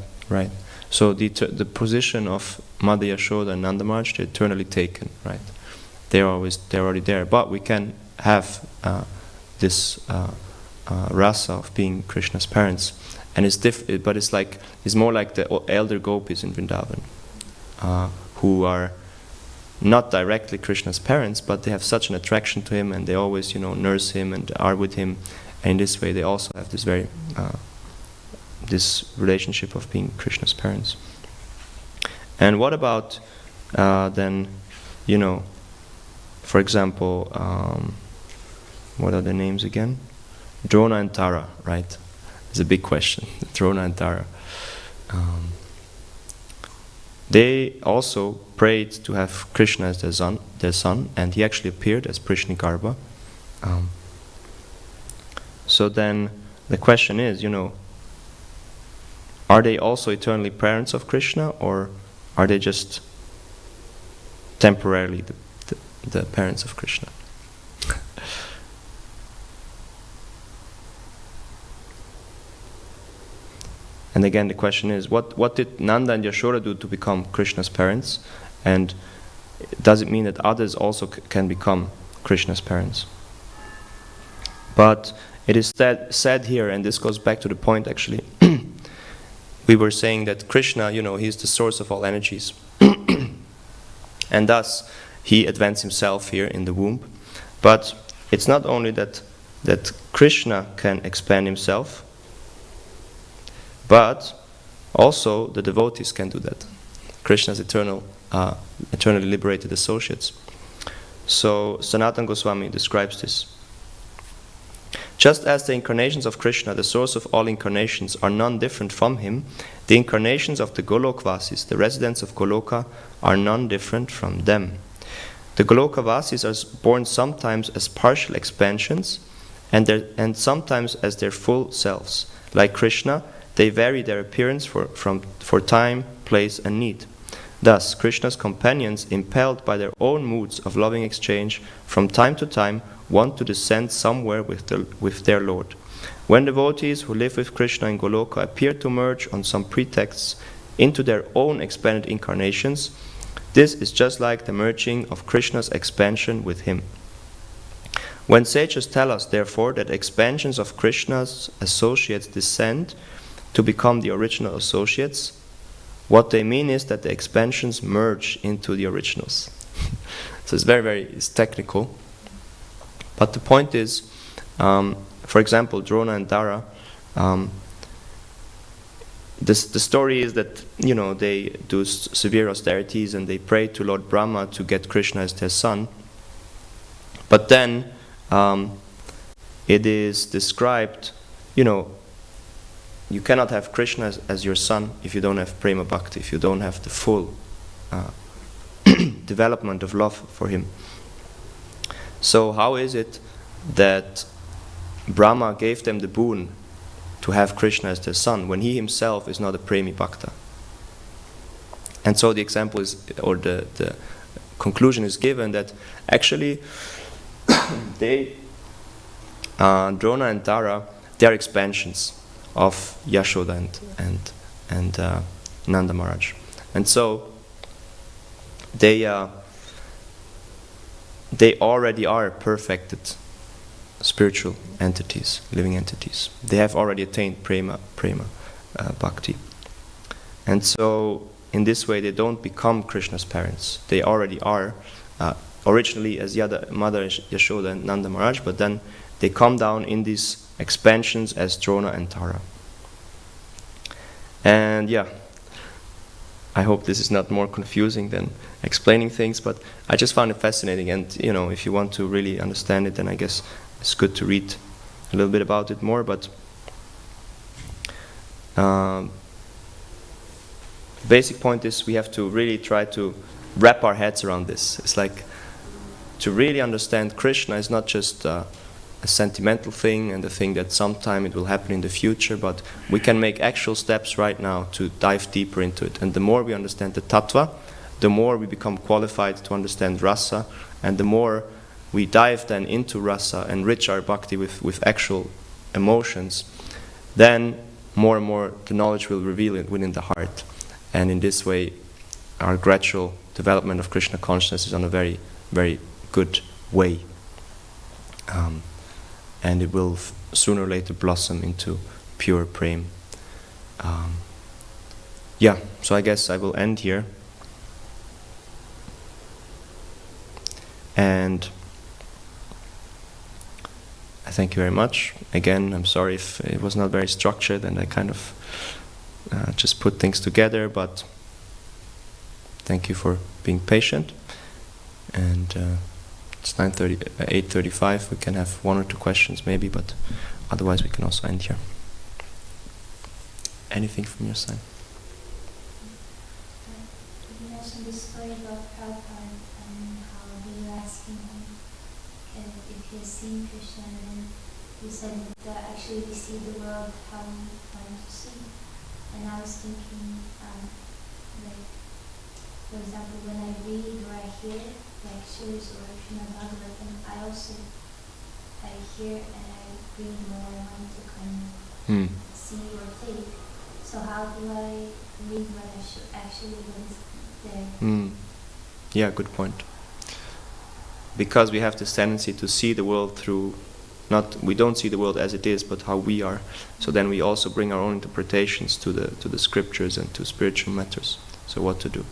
So the position of Mother Yashoda and Nanda Maharaj, they're eternally taken, right? They're already there. But we can have this rasa of being Krishna's parents. And but it's more like the elder gopis in Vrindavan, who are not directly Krishna's parents, but they have such an attraction to him, and they always, nurse him and are with him. And in this way, they also have this very this relationship of being Krishna's parents. And what about then, for example, what are their names again? Drona and Tara, right? It's a big question. Drona and Tara. They also prayed to have Krishna as their son, and he actually appeared as Prishnikarbha. So then the question is, are they also eternally parents of Krishna, or are they just temporarily the parents of Krishna? And again, the question is, what did Nanda and Yashoda do to become Krishna's parents? And does it mean that others also can become Krishna's parents? But it is said here, and this goes back to the point actually, we were saying that Krishna, he's the source of all energies. And thus, he advanced himself here in the womb. But it's not only that Krishna can expand himself, but also the devotees can do that. Krishna's eternally liberated associates. So Sanatana Goswami describes this. Just as the incarnations of Krishna, the source of all incarnations, are none different from him, the incarnations of the Golokvasis, the residents of Goloka, are none different from them. The Golokavasis are born sometimes as partial expansions and sometimes as their full selves. Like Krishna, they vary their appearance for time, place, and need. Thus, Krishna's companions, impelled by their own moods of loving exchange, from time to time want to descend somewhere with their Lord. When devotees who live with Krishna in Goloka appear to merge on some pretexts into their own expanded incarnations, this is just like the merging of Krishna's expansion with him. When sages tell us, therefore, that expansions of Krishna's associates descend to become the original associates, what they mean is that the expansions merge into the originals. So it's it's technical. But the point is, for example, Drona and Dara, the story is that, they do severe austerities and they pray to Lord Brahma to get Krishna as their son. But then it is described, you cannot have Krishna as your son if you don't have prema bhakti, if you don't have the full development of love for him. So how is it that Brahma gave them the boon to have Krishna as their son when he himself is not a premi bhakta? And so the example is, or the conclusion is given that actually they, Drona and Tara, they are expansions of Yashoda and Nanda Maharaj. And so they already are perfected spiritual entities, living entities. They have already attained prema bhakti. And so in this way they don't become Krishna's parents. They already are originally as Mother Yashoda and Nanda Maharaj, but then they come down in these expansions as Drona and Tara. And yeah, I hope this is not more confusing than explaining things, but I just found it fascinating. And you know, if you want to really understand it, then I guess it's good to read a little bit about it more. But the basic point is we have to really try to wrap our heads around this. It's like to really understand Krishna is not just a sentimental thing and a thing that sometime it will happen in the future, but we can make actual steps right now to dive deeper into it. And the more we understand the tattva, the more we become qualified to understand rasa, and the more we dive then into rasa, enrich our bhakti with actual emotions, then more and more the knowledge will reveal it within the heart. And in this way, our gradual development of Krishna consciousness is on a very, very good way. And it will sooner or later blossom into pure prema. Yeah, so I guess I will end here. And I thank you very much. Again, I'm sorry if it was not very structured and I kind of just put things together, but thank you for being patient. And it's 8:35. We can have one or two questions maybe, but otherwise we can also end here. Anything from your side? You mentioned the story about Prabhupada and how they were asking him if he has seen Krishna, and then you said that actually we see the world how we want to see. And I was thinking, like, for example, when I read or I hear, like Shiris or Srimad Bhagavatam, I hear and I read more and want to kind of see or think. So how do I read what I should actually what is there? Yeah, good point. Because we have this tendency to see the world through, we don't see the world as it is, but how we are. So then we also bring our own interpretations to the scriptures and to spiritual matters. So what to do?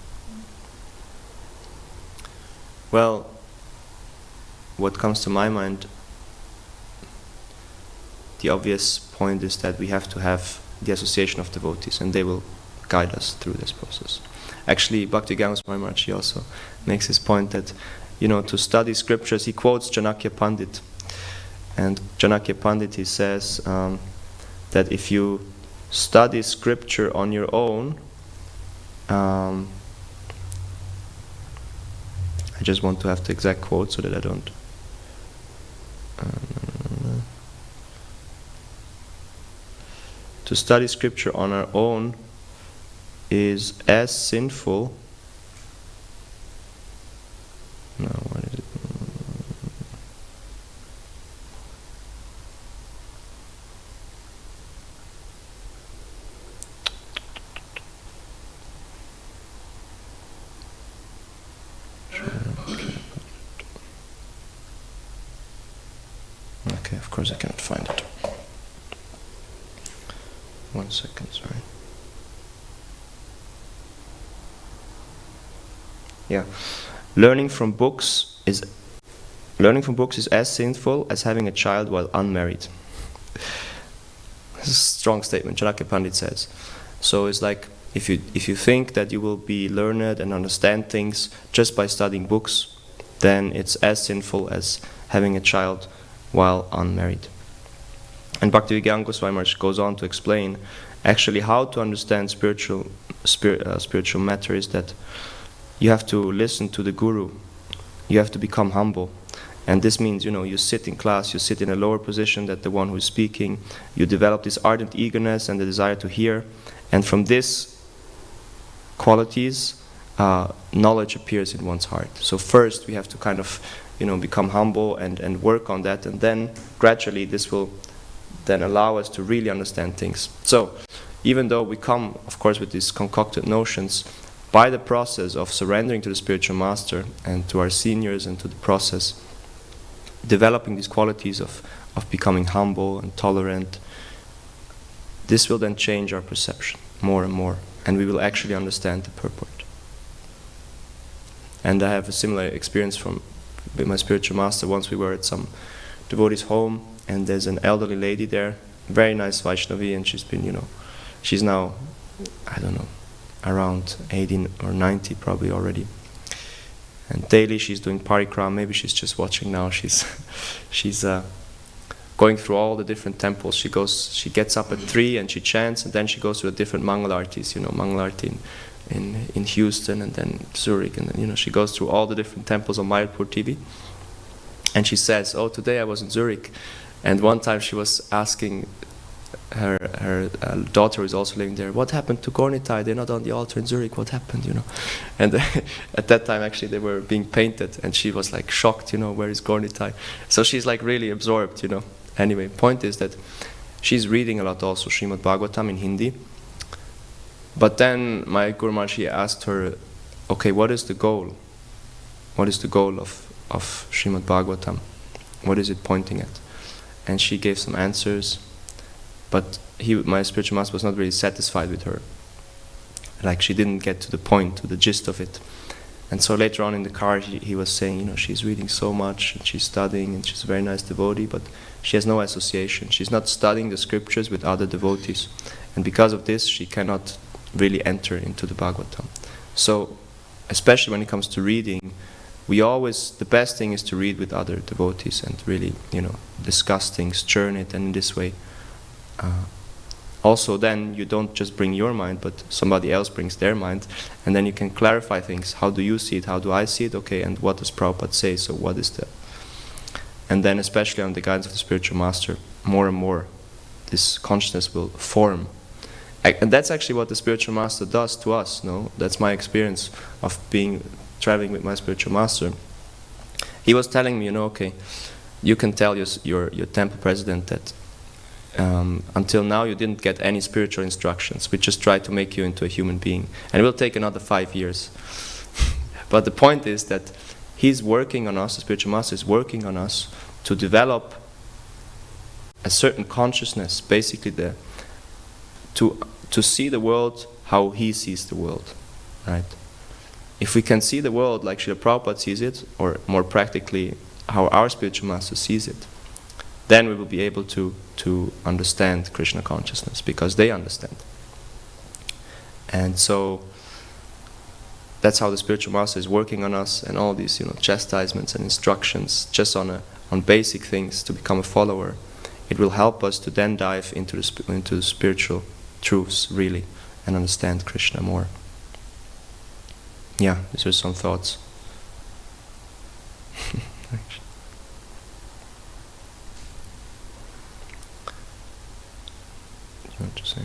Well, what comes to my mind, the obvious point is that we have to have the association of devotees, and they will guide us through this process. Actually, Bhakti Goswami Maharaj, he also makes his point that, to study scriptures, he quotes Janakya Pandit. And Janakya Pandit, he says that if you study scripture on your own, I just want to have the exact quote so that I don't. To study scripture on our own is as sinful. No, what is it? Okay, of course I cannot find it. 1 second, sorry. Yeah. Learning from books is as sinful as having a child while unmarried. This is a strong statement, Janakya Pandit says. So it's like if you think that you will be learned and understand things just by studying books, then it's as sinful as having a child while unmarried. And Bhaktivedanta Goswami Maharaj goes on to explain, Actually, how to understand spiritual matter is that you have to listen to the guru. You have to become humble. And this means, you sit in class, you sit in a lower position than the one who is speaking. You develop this ardent eagerness and the desire to hear. And from these qualities, knowledge appears in one's heart. So first we have to kind of, become humble and work on that. And then gradually this will then allow us to really understand things. So even though we come, of course, with these concocted notions, by the process of surrendering to the spiritual master and to our seniors and to the process, developing these qualities of becoming humble and tolerant, this will then change our perception more and more, and we will actually understand the purport. And I have a similar experience with my spiritual master. Once we were at some devotee's home, and there's an elderly lady there, very nice Vaishnavi, and she's been, she's now, I don't know, around 18 or 90 probably already. And daily she's doing parikram. Maybe she's just watching now. She's going through all the different temples. She gets up at 3 and she chants, and then she goes to the different Mangalartis. Mangalarti in Houston, and then Zurich, and then she goes through all the different temples on Mayapur TV. And she says, "Oh, today I was in Zurich," and one time she was asking her daughter, who is also living there, "What happened to Gornitai? They're not on the altar in Zurich. What happened?" And at that time, actually, they were being painted, and she was like shocked. Where is Gornitai? So she's like really absorbed. Anyway, point is that she's reading a lot also Srimad Bhagavatam in Hindi. But then my Guru Maharaj asked her, "Okay, what is the goal? What is the goal of Srimad Bhagavatam? What is it pointing at?" And she gave some answers. But my spiritual master was not really satisfied with her. Like, she didn't get to the point, to the gist of it. And so later on in the car, he was saying, she's reading so much, and she's studying, and she's a very nice devotee, but she has no association. She's not studying the scriptures with other devotees. And because of this, she cannot really enter into the Bhagavatam. So, especially when it comes to reading, the best thing is to read with other devotees and really, discuss things, churn it, and in this way, also then you don't just bring your mind, but somebody else brings their mind, and then you can clarify things. How do you see it? How do I see it? Okay, and what does Prabhupada say? So what is that? And then especially on the guidance of the spiritual master, more and more this consciousness will form. And that's actually what the spiritual master does to us. That's my experience of traveling with my spiritual master. He was telling me, okay, you can tell your temple president that until now you didn't get any spiritual instructions. We just try to make you into a human being. And it will take another 5 years. But the point is that he's working on us, the spiritual master is working on us to develop a certain consciousness, basically to see the world how he sees the world, right? If we can see the world like Srila Prabhupada sees it, or more practically how our spiritual master sees it, then we will be able to understand Krishna consciousness, because they understand. And so that's how the spiritual master is working on us, and all these chastisements and instructions just on basic things to become a follower. It will help us to then dive into the spiritual truths really and understand Krishna more. Yeah, these are some thoughts. What to say?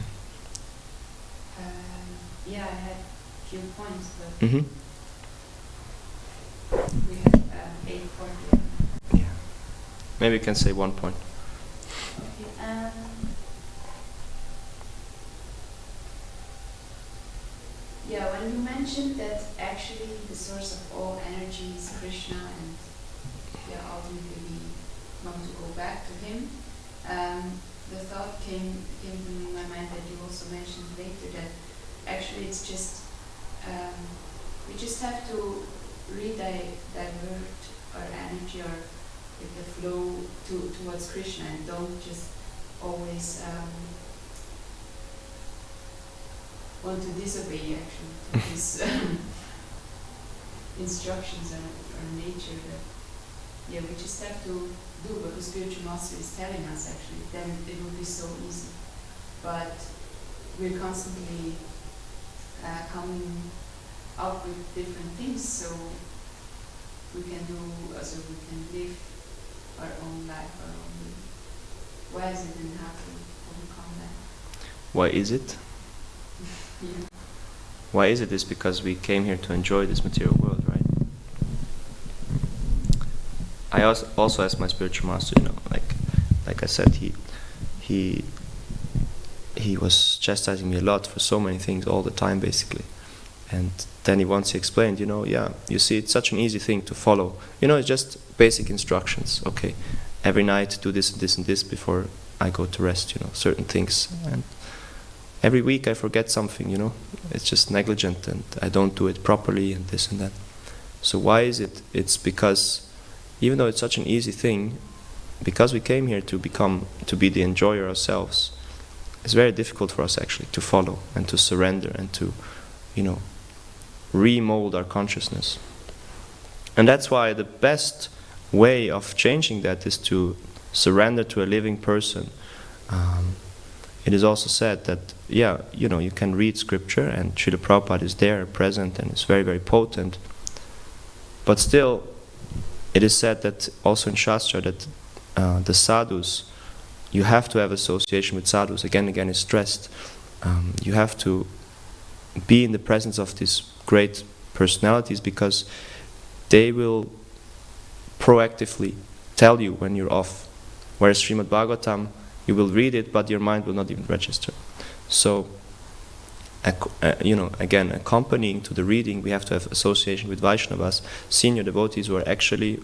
Yeah, I had a few points, but Mm-hmm. we have 8:40. Yeah. Maybe you can say one point. Okay. Yeah, when you mentioned that actually the source of all energy is Krishna, and ultimately we want to go back to him, the thought came to my mind that you also mentioned later, that actually it's just we just have to divert our energy or the flow towards Krishna, and don't just always want to disobey actually to his instructions or nature. That we just have to do what the spiritual master is telling us actually. Then it will be so easy. But we're constantly coming up with different things, so we can live our own life, our own way. Why is it and how to overcome that? Why is it? Yeah. Why is it? Is because we came here to enjoy this material world, right? I also asked my spiritual master, like I said, he was chastising me a lot for so many things all the time, basically. And then he explained, you see, it's such an easy thing to follow. It's just basic instructions. Okay, every night do this and this and this before I go to rest, certain things. And every week I forget something, it's just negligent and I don't do it properly and this and that. So why is it? It's because even though it's such an easy thing, because we came here to be the enjoyer ourselves, it's very difficult for us actually to follow and to surrender and to, remold our consciousness. And that's why the best way of changing that is to surrender to a living person. It is also said that, you can read scripture and Srila Prabhupada is there, present, and is very, very potent. But still, it is said that also in Shastra that the sadhus, you have to have association with sadhus. Again and again is stressed. You have to be in the presence of these great personalities because they will proactively tell you when you're off. Whereas Srimad Bhagavatam, you will read it, but your mind will not even register. So, again, accompanying to the reading, we have to have association with Vaishnavas, senior devotees who are actually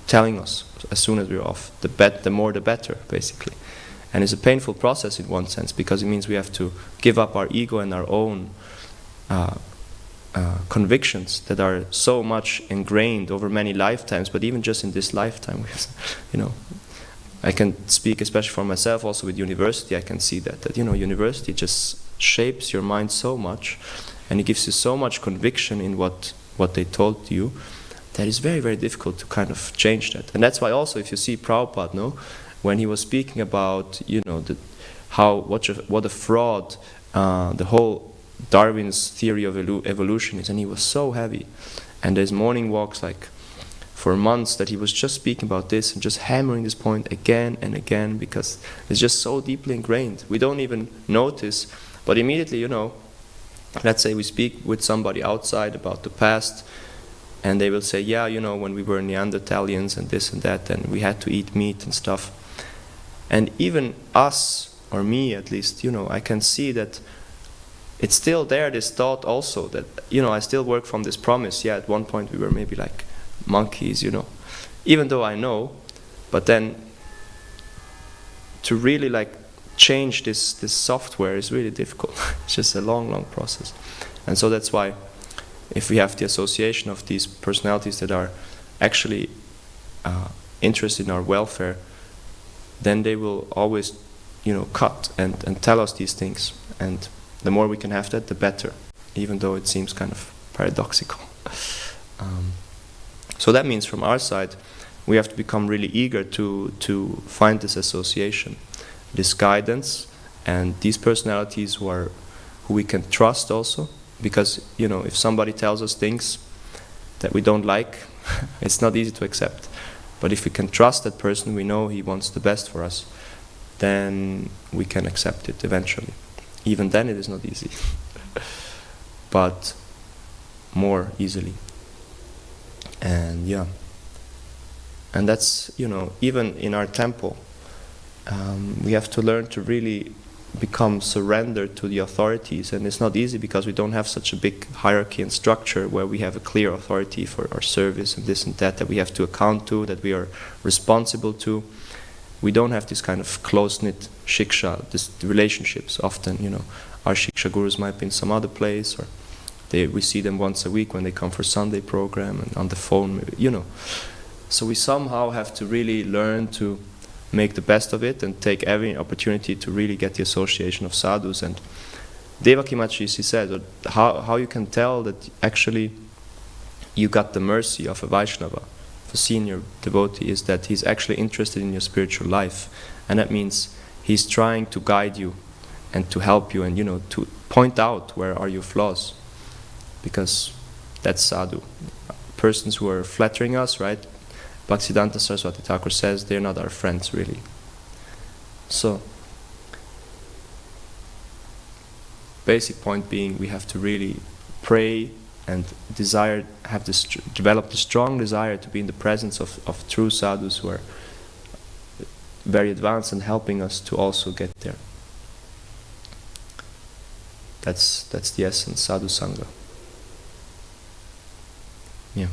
telling us as soon as we're off. The more the better, basically. And it's a painful process in one sense, because it means we have to give up our ego and our own convictions that are so much ingrained over many lifetimes, but even just in this lifetime, I can speak especially for myself also with university. I can see that university just shapes your mind so much and it gives you so much conviction in what they told you that it's very, very difficult to kind of change that. And that's why also if you see Prabhupada, when he was speaking about what a fraud the whole Darwin's theory of evolution is, and he was so heavy, and there's morning walks like for months that he was just speaking about this and just hammering this point again and again because it's just so deeply ingrained. We don't even notice, but immediately, let's say we speak with somebody outside about the past, and they will say, when we were Neanderthalians and this and that, and we had to eat meat and stuff. And even us, or me at least, I can see that it's still there, this thought also that, I still work from this promise. Yeah, at one point we were maybe like monkeys, even though I know, but then to really like change this software is really difficult. It's just a long, long process. And so that's why if we have the association of these personalities that are actually interested in our welfare, then they will always, cut and tell us these things. And the more we can have that, the better, even though it seems kind of paradoxical. So that means from our side, we have to become really eager to find this association, this guidance, and these personalities who we can trust also. Because, if somebody tells us things that we don't like, it's not easy to accept. But if we can trust that person, we know he wants the best for us, then we can accept it eventually. Even then it is not easy, but more easily. And and that's, even in our temple, we have to learn to really become surrendered to the authorities, and it's not easy because we don't have such a big hierarchy and structure where we have a clear authority for our service and this and that we have to account to, that we are responsible to. We don't have this kind of close-knit shiksha, this relationships. Often, our shiksha gurus might be in some other place, or we see them once a week when they come for Sunday program and on the phone, maybe, So we somehow have to really learn to make the best of it and take every opportunity to really get the association of sadhus. And Devaki Machi, she said, how you can tell that actually you got the mercy of a Vaishnava, of a senior devotee, is that he's actually interested in your spiritual life. And that means he's trying to guide you and to help you, and to point out where are your flaws, because that's sadhu. Persons who are flattering us, right? Bhaktisiddhanta Saraswati Thakur says they're not our friends really. So, basic point being, we have to really pray and develop the strong desire to be in the presence of true sadhus who are very advanced and helping us to also get there. That's the essence, sadhu sangha. Yeah.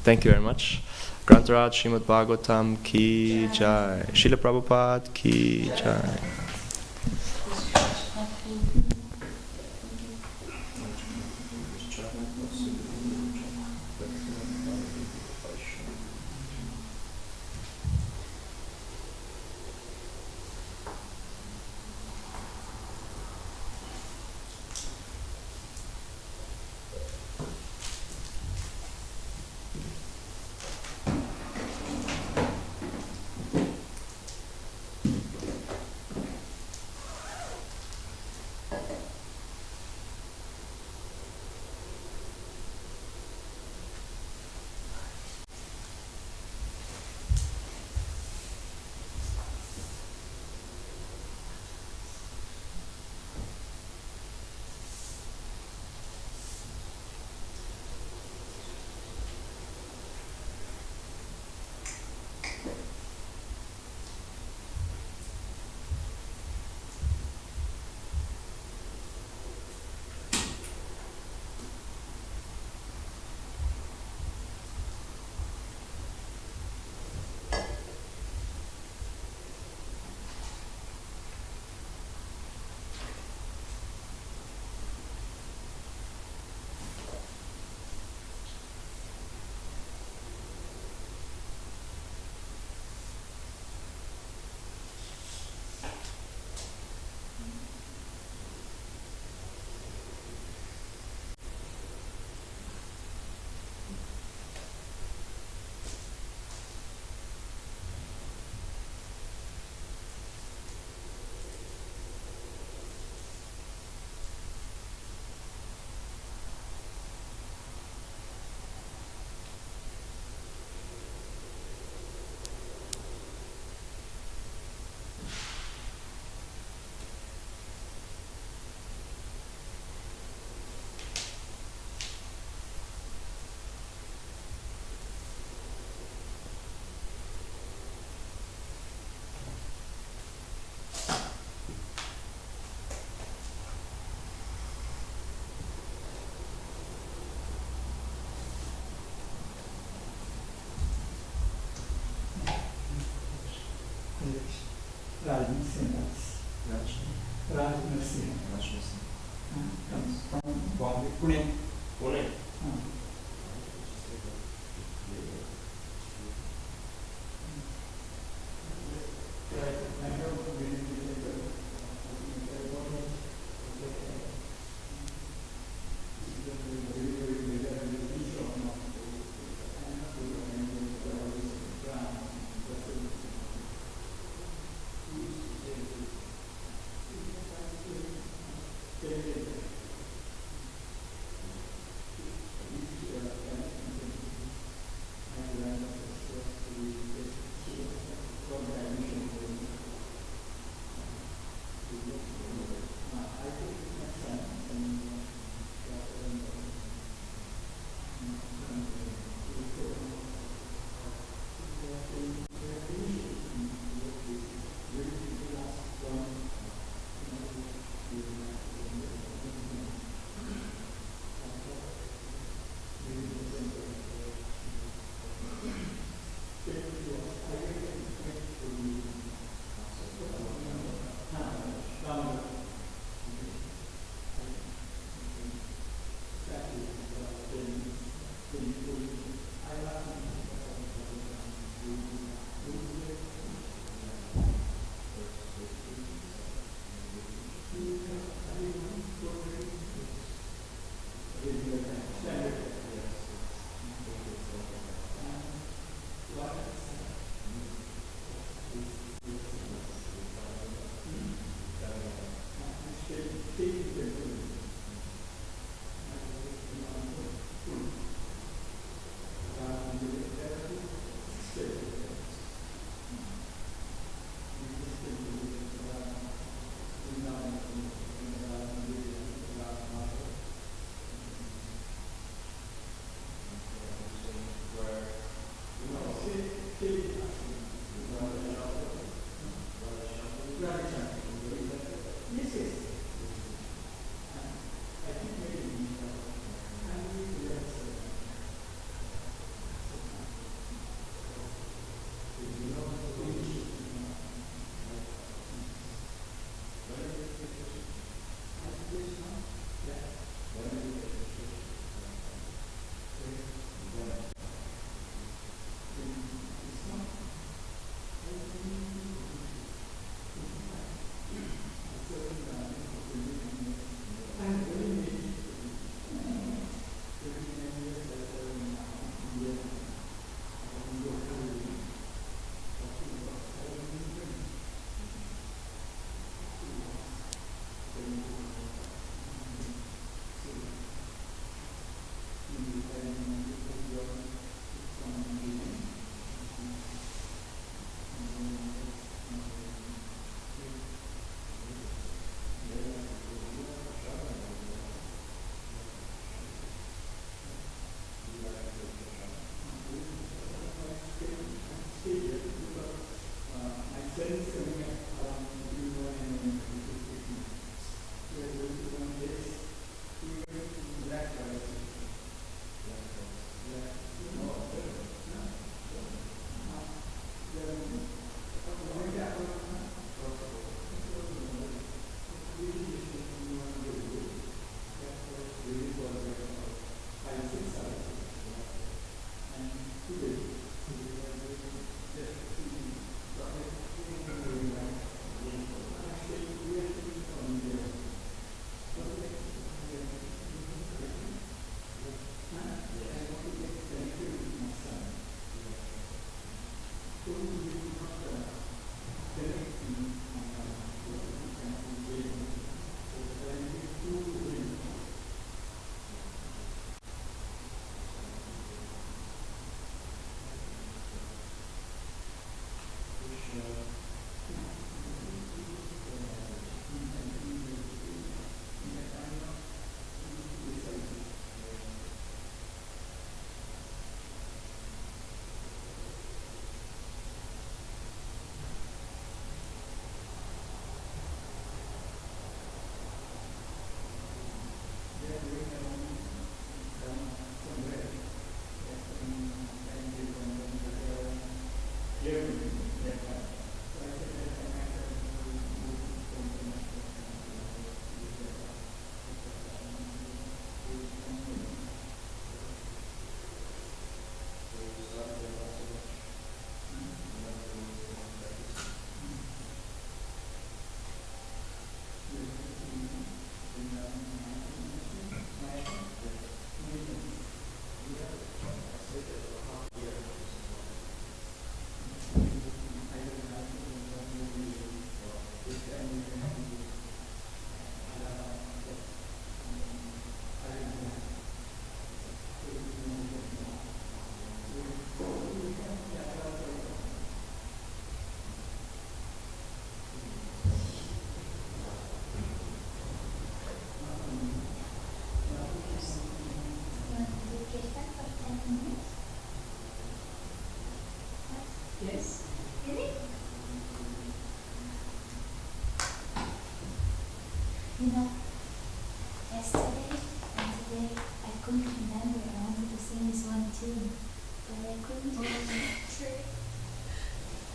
Thank you very much. Grantaraj Srimad Bhagavatam ki jai. Srila Prabhupada ki jai.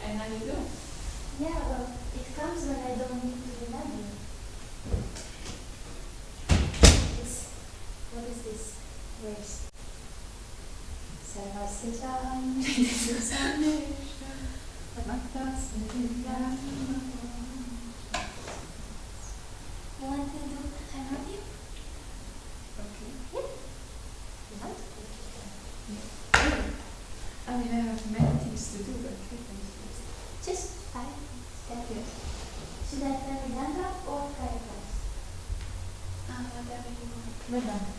And now you do. Yeah, well, it comes when I don't need to remember. What is this verse? Siksastakam. You want to do I love you? Okay. Yeah. You want? I mean, I have many things to do, but Just 5 seconds. Should I play Miranda or Caritas? whatever you want. Miranda.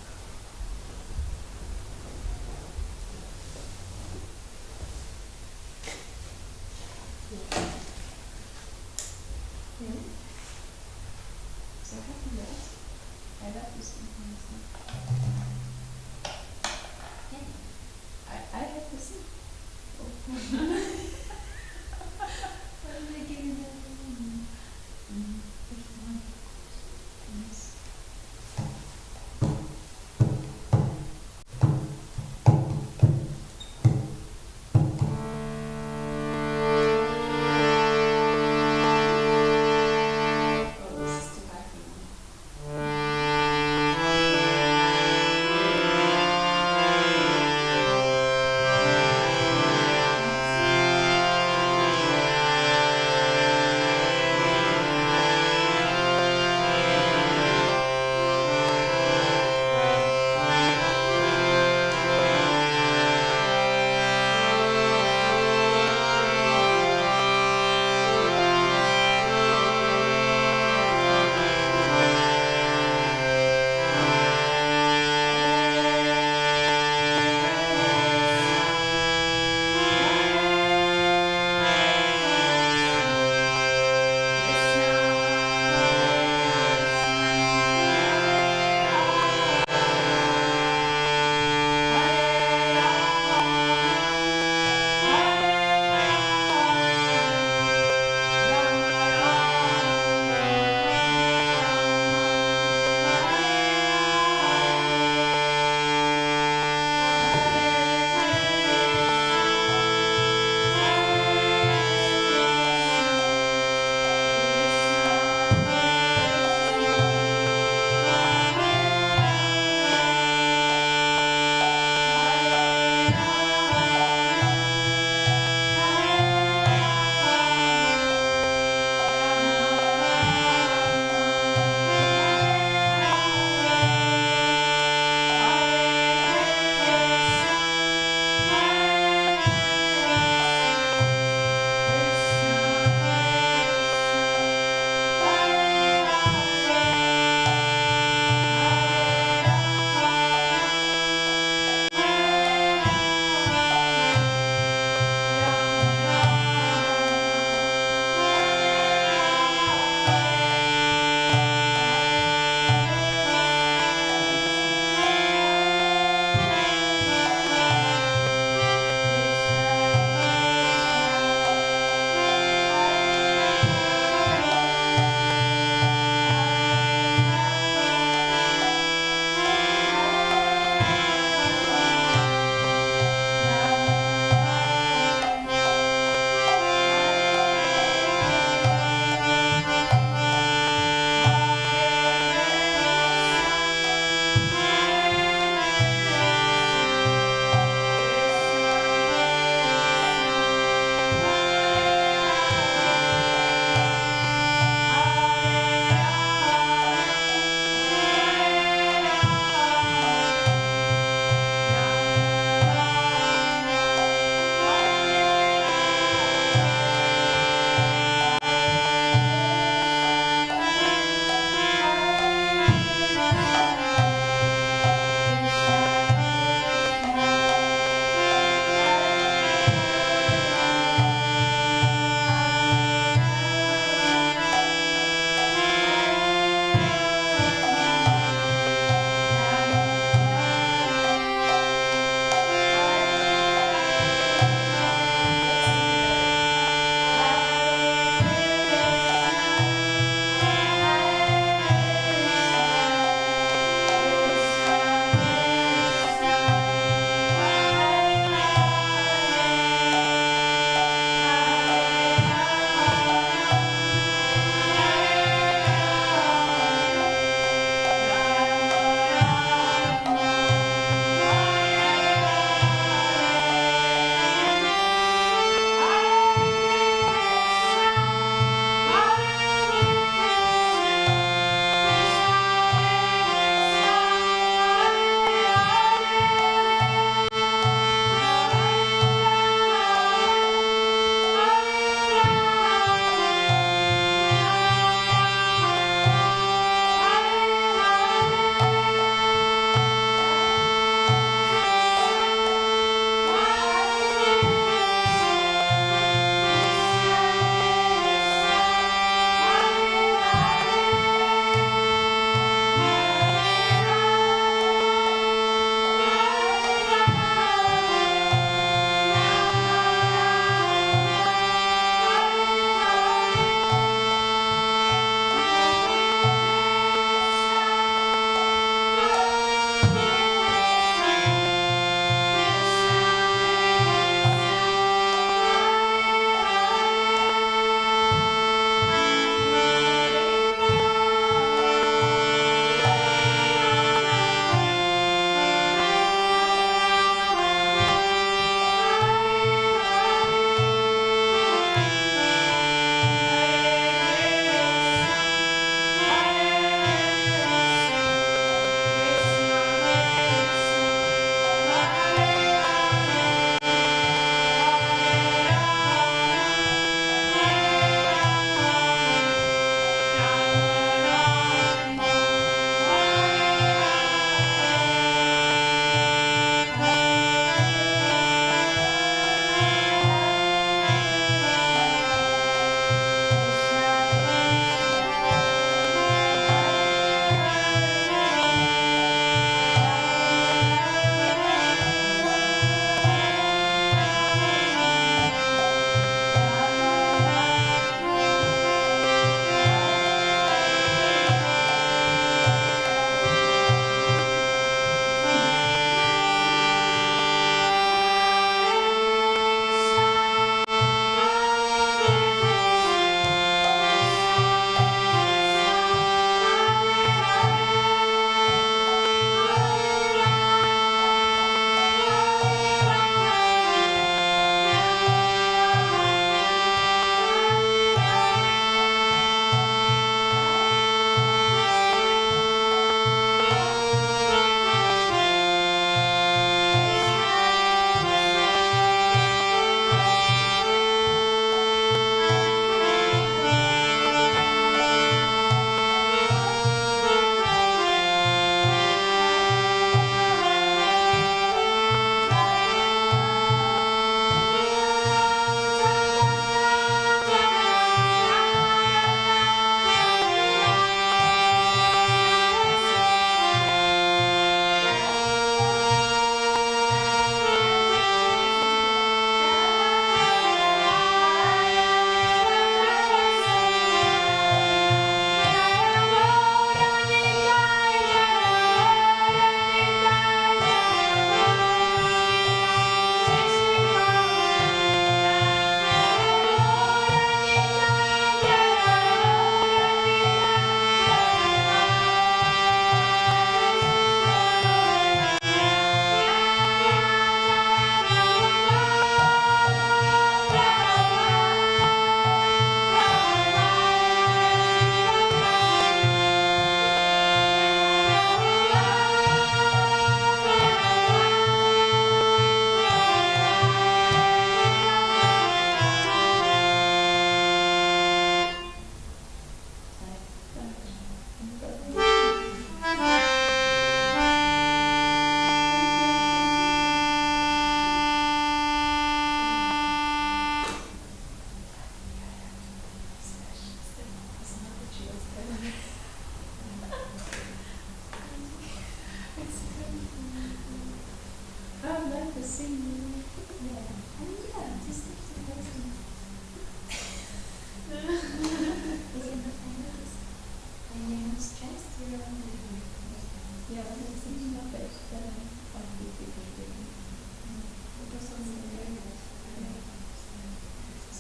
Really? So happy that I love you sometimes. Yeah. I have to sing. Oh. What am I giving them? If you want. Yes. Oh, this is too high for me.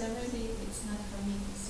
everything, it's not for me. It's